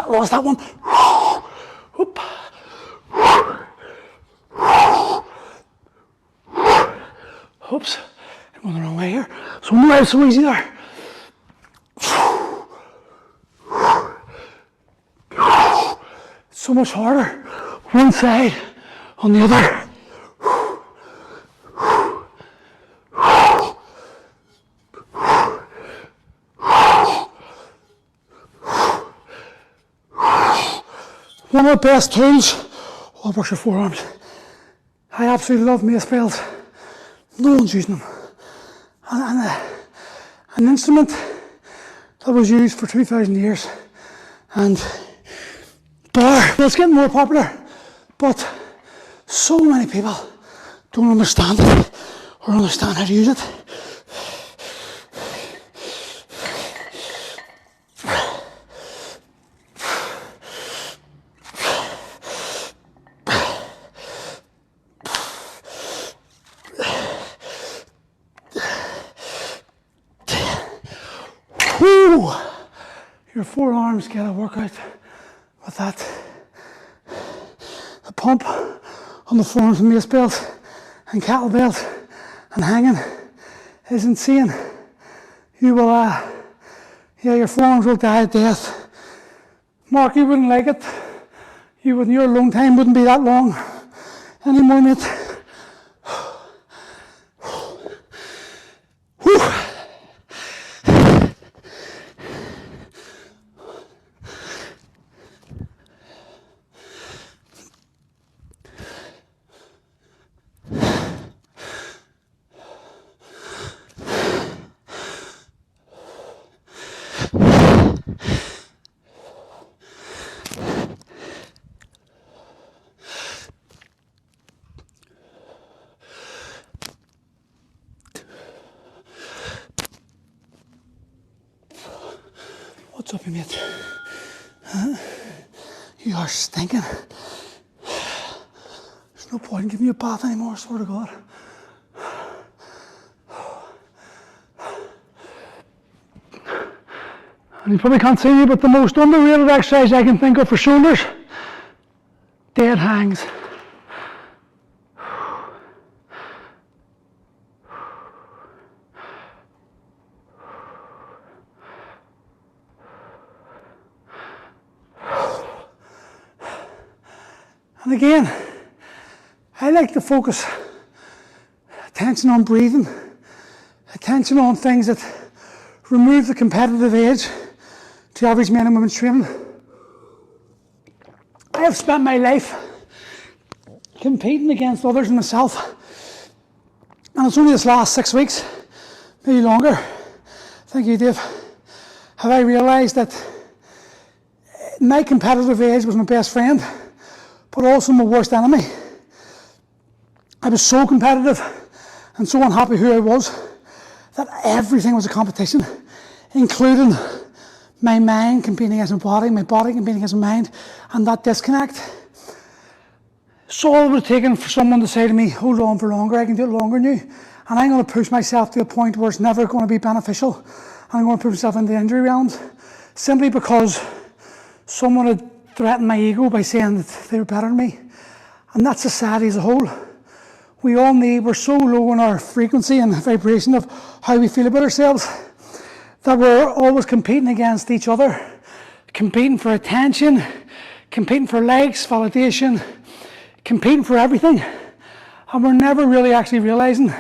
Speaker 1: Lost that one. Oop. Oops, I'm going the wrong way here. So no, it's so easy there. It's so much harder. One side on the other. One of the best tools, I'll brush your forearms. I absolutely love mace belts. No one's using them. And an instrument that was used for 2,000 years. And bar, it's getting more popular, but so many people don't understand it or understand how to use it. Woo! Your forearms get a workout with that. The pump on the forearms of mace belts and kettlebells and hanging is insane. You will, your forearms will die a death. Mark, you wouldn't like it. You wouldn't, your lung time wouldn't be that long anymore, mate. Whew. What's up, you mate? Huh? You are stinking. There's no point in giving you a bath anymore, I swear to God. And you probably can't see me, but the most underrated exercise I can think of for shoulders, dead hangs. And again, I like to focus attention on breathing, attention on things that remove the competitive edge to average men and women's training. I have spent my life competing against others and myself, and it's only this last 6 weeks, maybe longer, thank you Dave, have I realised that my competitive edge was my best friend, but also my worst enemy. I was so competitive and so unhappy who I was that everything was a competition, including my mind competing against my body competing against my mind, and that disconnect. So all it would have taken for someone to say to me, hold on for longer, I can do it longer than you, and I'm going to push myself to a point where it's never going to be beneficial, and I'm going to put myself into injury realms, simply because someone had threatened my ego by saying that they were better than me. And that's society as a whole. We're so low in our frequency and vibration of how we feel about ourselves that we're always competing against each other, competing for attention, competing for likes, validation, competing for everything. And we're never really actually realizing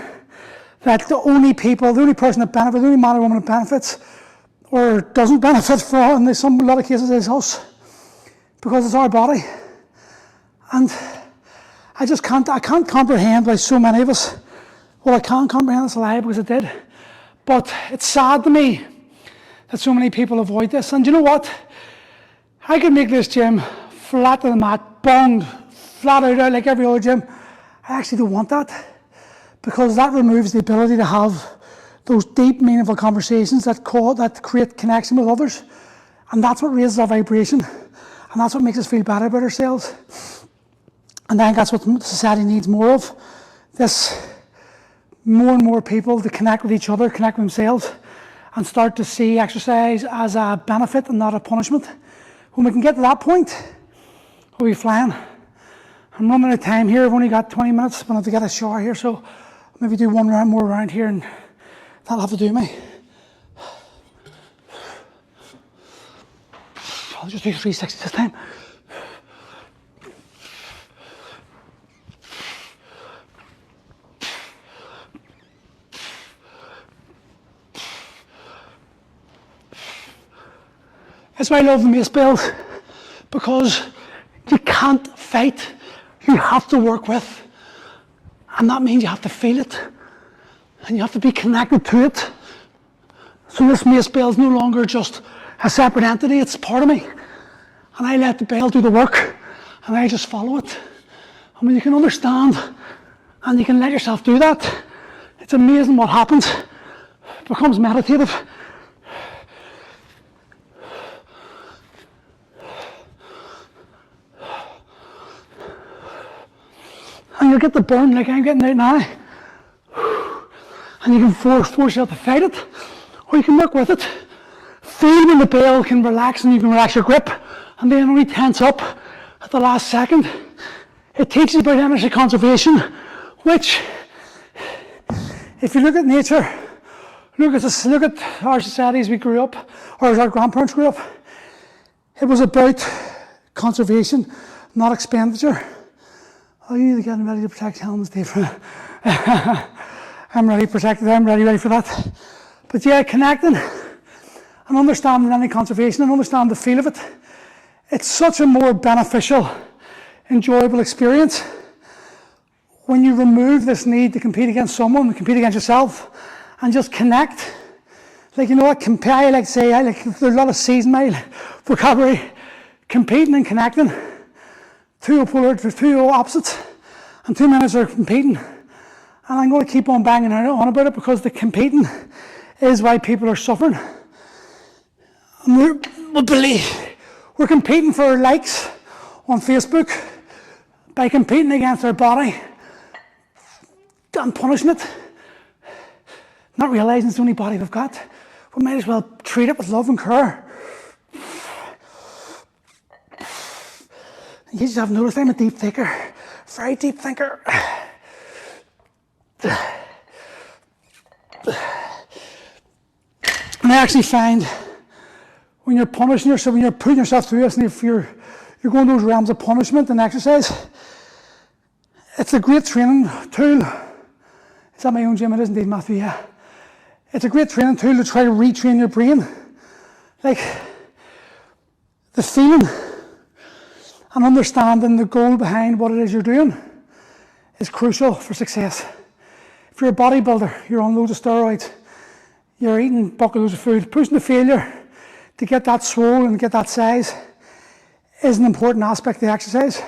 Speaker 1: that the only person that benefits, the only man or woman that benefits or doesn't benefit from, in a lot of cases, is us, because it's our body. And I can't comprehend why so many of us, well, I can comprehend, it's a lie because I did, but it's sad to me that so many people avoid this. And you know what? I could make this gym flat to the mat, bonged, flat out like every other gym. I actually don't want that, because that removes the ability to have those deep, meaningful conversations that create connection with others. And that's what raises our vibration. And that's what makes us feel better about ourselves. And I think that's what society needs more of. More and more people to connect with each other, connect with themselves, and start to see exercise as a benefit and not a punishment. When we can get to that point, we'll be flying. I'm running out of time here. I've only got 20 minutes. I'm going to have to get a shower here, so maybe do one more round here, and that'll have to do me. I'll just do 360 this time. That's why I love the mace bells, because you can't fight, you have to work with. And that means you have to feel it, and you have to be connected to it. So this mace bell is no longer just a separate entity, it's part of me. And I let the bell do the work, and I just follow it. And when you can understand, and you can let yourself do that, it's amazing what happens. It becomes meditative. And you'll get the burn like I'm getting right now. And you can force yourself to fight it, or you can work with it. Feel when the bell can relax, and you can relax your grip, and then only tense up at the last second. It teaches about energy conservation, which, if you look at nature, look at our societies we grew up, or as our grandparents grew up, it was about conservation, not expenditure. Oh, you're getting ready to protect helmets, Dave. I'm ready protected, I'm ready for that. But yeah, connecting and understanding energy conservation and understanding the feel of it, it's such a more beneficial, enjoyable experience when you remove this need to compete against someone, compete against yourself, and just connect. Like, you know what, there's a lot of C's in my vocabulary. Competing and connecting. Two opposites, and 2 minutes are competing. And I'm going to keep on banging on about it, because the competing is why people are suffering. And we're competing for likes on Facebook by competing against our body and punishing it, not realising it's the only body we've got. We might as well treat it with love and care. You just have noticed I'm a deep thinker, very deep thinker. And I actually find when you're punishing yourself, when you're putting yourself through this, and if you're going those realms of punishment and exercise, it's a great training tool. It's at my own gym, it isn't, Dave Matthew, yeah. It's a great training tool to try to retrain your brain. Like, the feeling and understanding the goal behind what it is you're doing is crucial for success. If you're a bodybuilder, you're on loads of steroids, you're eating bucketloads of food, pushing to failure to get that swole and get that size, is an important aspect of the exercise.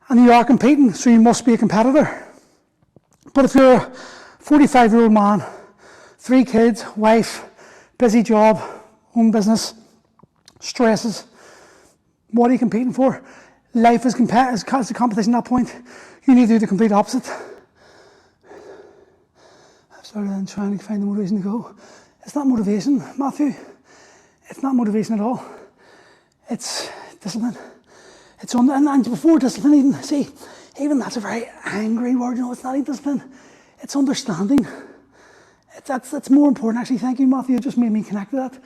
Speaker 1: And you are competing, so you must be a competitor. But if you're a 45-year-old man, 3 kids, wife, busy job, own business, stresses, what are you competing for? Life is a competition at that point. You need to do the complete opposite. I've started then trying to find the motivation to go. It's not motivation, Matthew. It's not motivation at all. It's discipline. And before discipline, even that's a very angry word. It's not even discipline. It's understanding. That's more important. Actually, thank you, Matthew. It just made me connect to that.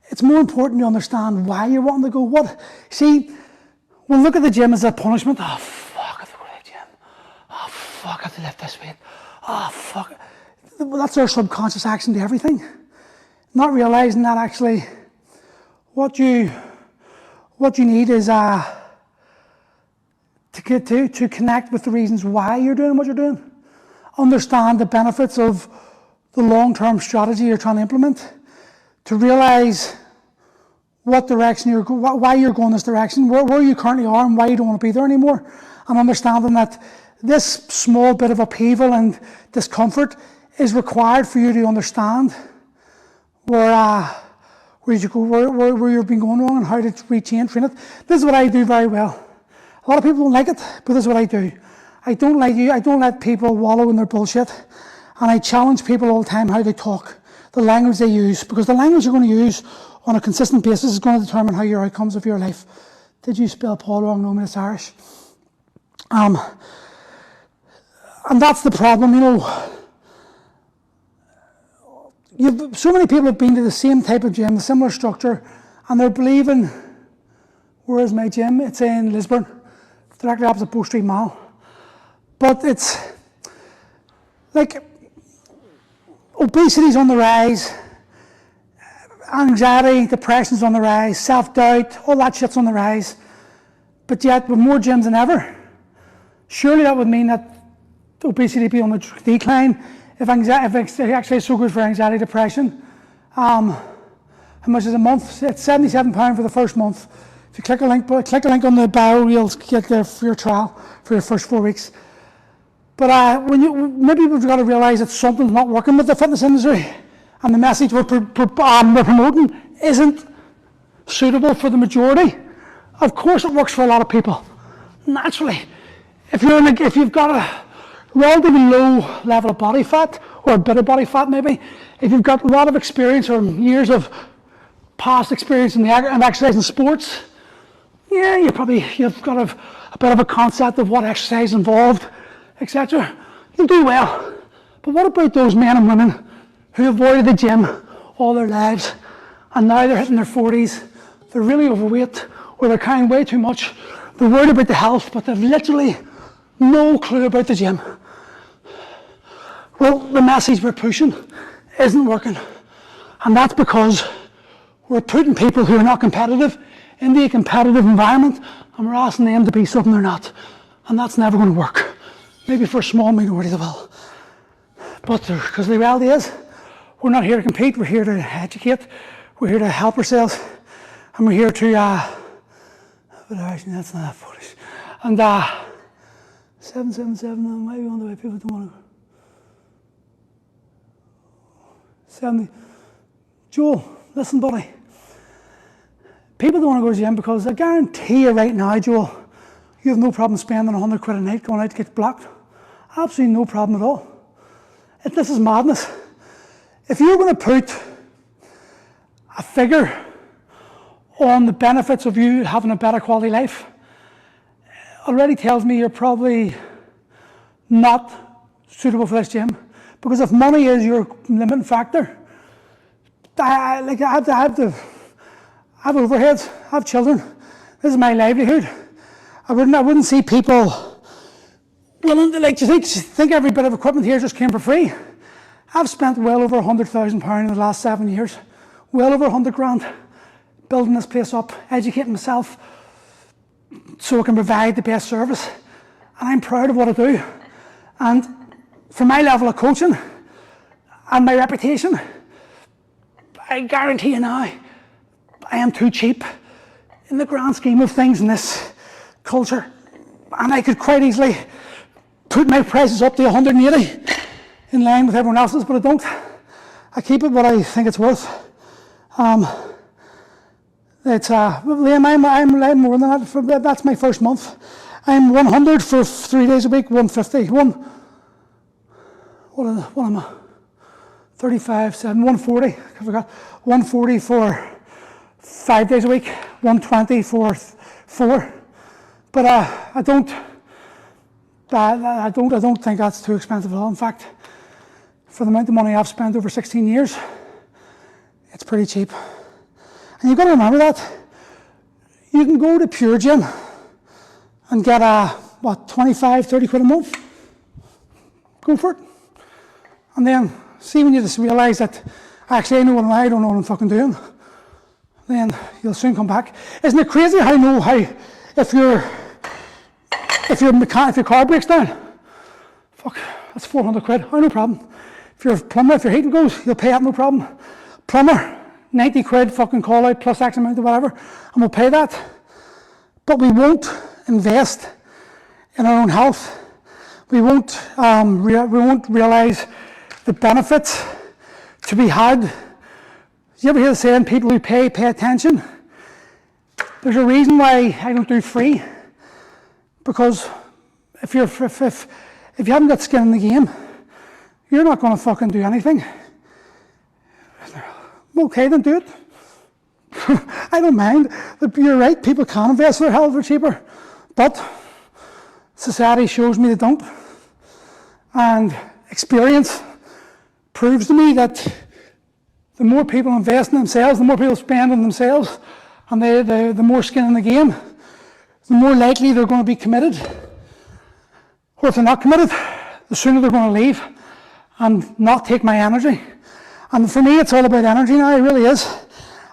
Speaker 1: It's more important to understand why you're wanting to go. We'll look at the gym as a punishment. Oh, fuck, I have to go to the gym. Oh, fuck, I have to lift this weight. Oh, fuck. That's our subconscious action to everything. Not realising that actually what you need is to connect with the reasons why you're doing what you're doing. Understand the benefits of the long-term strategy you're trying to implement. To realise what direction why you're going this direction, where you currently are and why you don't want to be there anymore. And understanding that this small bit of upheaval and discomfort is required for you to understand where you've been going wrong and how to train it. This is what I do very well. A lot of people don't like it, but this is what I do. I don't let people wallow in their bullshit, and I challenge people all the time how they talk, the language they use, because the language you're going to use on a consistent basis is going to determine how your outcomes of your life. Did you spell Paul wrong? No, it's Irish. And that's the problem, so many people have been to the same type of gym, the similar structure, and they're believing, where is my gym? It's in Lisburn, directly opposite Bow Street Mall. But it's like obesity's on the rise, anxiety, depression's on the rise, self-doubt, all that shit's on the rise. But yet, with more gyms than ever, surely that would mean that obesity would be on the decline. If it's actually so good for anxiety, depression, how much is a month? It's £77 for the first month. If you click a link on the bio, you'll get there for your trial for your first 4 weeks. But maybe we've got to realise that something's not working with the fitness industry, and the message we're promoting isn't suitable for the majority. Of course, it works for a lot of people. Naturally, if you've got a relatively low level of body fat, or a bit of body fat maybe, if you've got a lot of experience or years of past experience in exercise and sports, yeah, you've got a bit of a concept of what exercise involved, etc. You'll do well. But what about those men and women who avoided the gym all their lives, and now they're hitting their 40s, they're really overweight, or they're carrying way too much, they're worried about the health, but they've literally no clue about the gym? Well, the message we're pushing isn't working. And that's because we're putting people who are not competitive into a competitive environment, and we're asking them to be something they're not. And that's never going to work. Maybe for a small minority they will. But because the reality is, we're not here to compete, we're here to educate, we're here to help ourselves, and we're here to, that's not Polish. And 777, maybe on the way people don't want to. 70. Joel, listen, buddy. People don't want to go to the gym because I guarantee you right now, Joel, you have no problem spending £100 a night going out to get blocked. Absolutely no problem at all. This is madness. If you're going to put a figure on the benefits of you having a better quality life, already tells me you're probably not suitable for this gym. Because if money is your limiting factor, I have overheads, I have children, this is my livelihood. I wouldn't see people willing to, do you think every bit of equipment here just came for free? I've spent well over £100,000 in the last 7 years, well over 100 grand, building this place up, educating myself, so I can provide the best service. And I'm proud of what I do. And for my level of coaching and my reputation, I guarantee you now, I am too cheap in the grand scheme of things in this culture, and I could quite easily put my prices up to 180 in line with everyone else's, but I don't. I keep it what I think it's worth. Liam, I'm more than that. That's my first month. I'm 100 for 3 days a week, 150. What am I? 35, 7, 140. I forgot. 140 for 5 days a week, 120 for 4. But I don't think that's too expensive at all. In fact, for the amount of money I've spent over 16 years, it's pretty cheap. And you've got to remember that. You can go to Pure Gym and get 25, 30 quid a month. Go for it. And then see when you just realise that actually I don't know what I'm fucking doing. Then you'll soon come back. Isn't it crazy how if your car breaks down, fuck, that's 400 quid. Oh, no problem. If you're a plumber, if your heating goes, you'll pay that, no problem. Plumber, 90 quid fucking call out plus X amount or whatever, and we'll pay that. But we won't invest in our own health. We won't realise the benefits to be had. You ever hear the saying, people who pay attention? There's a reason why I don't do free. Because if you haven't got skin in the game, you're not going to fucking do anything. Okay, then do it. I don't mind. You're right, people can invest in their health for cheaper, but society shows me they don't. And experience proves to me that the more people invest in themselves, the more people spend on themselves, and the more skin in the game, the more likely they're going to be committed. Or if they're not committed, the sooner they're going to leave and not take my energy. And for me, it's all about energy now, it really is.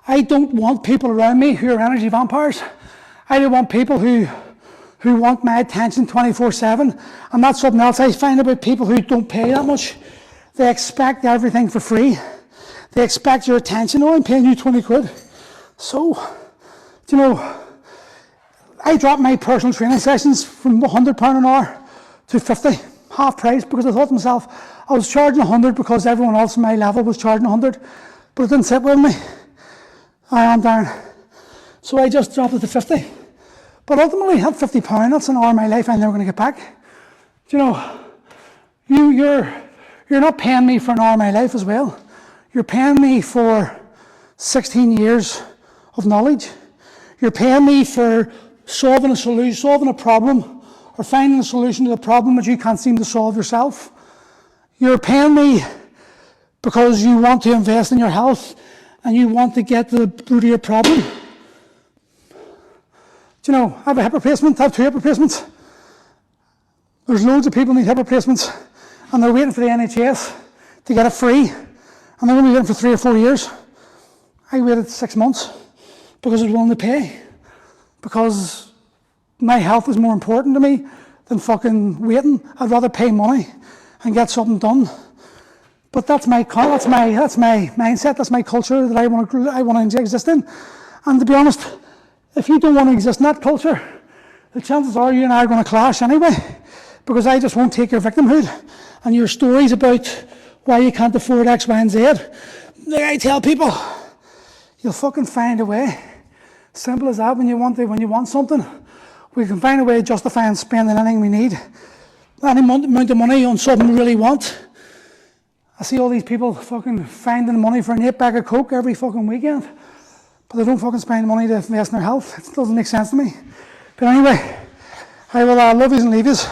Speaker 1: I don't want people around me who are energy vampires. I don't want people who want my attention 24/7. And that's something else I find about people who don't pay that much. They expect everything for free. They expect your attention. Oh, I'm paying you 20 quid. So, I dropped my personal training sessions from £100 an hour to 50, half price, because I thought to myself, I was charging 100 because everyone else in my level was charging 100, but it didn't sit with me. I am down. So I just dropped it to 50. But ultimately, that £50, that's an hour of my life I'm never going to get back. You're not paying me for an hour of my life as well. You're paying me for 16 years of knowledge. You're paying me for solving a problem, or finding a solution to the problem that you can't seem to solve yourself. You're paying me because you want to invest in your health and you want to get to the root of your problem. I have a hip replacement, I have 2 hip replacements. There's loads of people who need hip replacements and they're waiting for the NHS to get it free, and they're going to be waiting for 3 or 4 years. I waited 6 months because I was willing to pay, because my health is more important to me than fucking waiting. I'd rather pay money and get something done. But that's my mindset, that's my culture that I want to exist in. And to be honest, if you don't want to exist in that culture, the chances are you and I are going to clash anyway, because I just won't take your victimhood and your stories about why you can't afford X, Y, and Z. Like I tell people, you'll fucking find a way. Simple as that. When you want something, we can find a way of justifying spending anything we need, any amount of money on something we really want. I see all these people fucking finding money for an 8-bag of Coke every fucking weekend, but they don't fucking spend money to invest in their health. It doesn't make sense to me. But anyway, I will love yous and leave yous.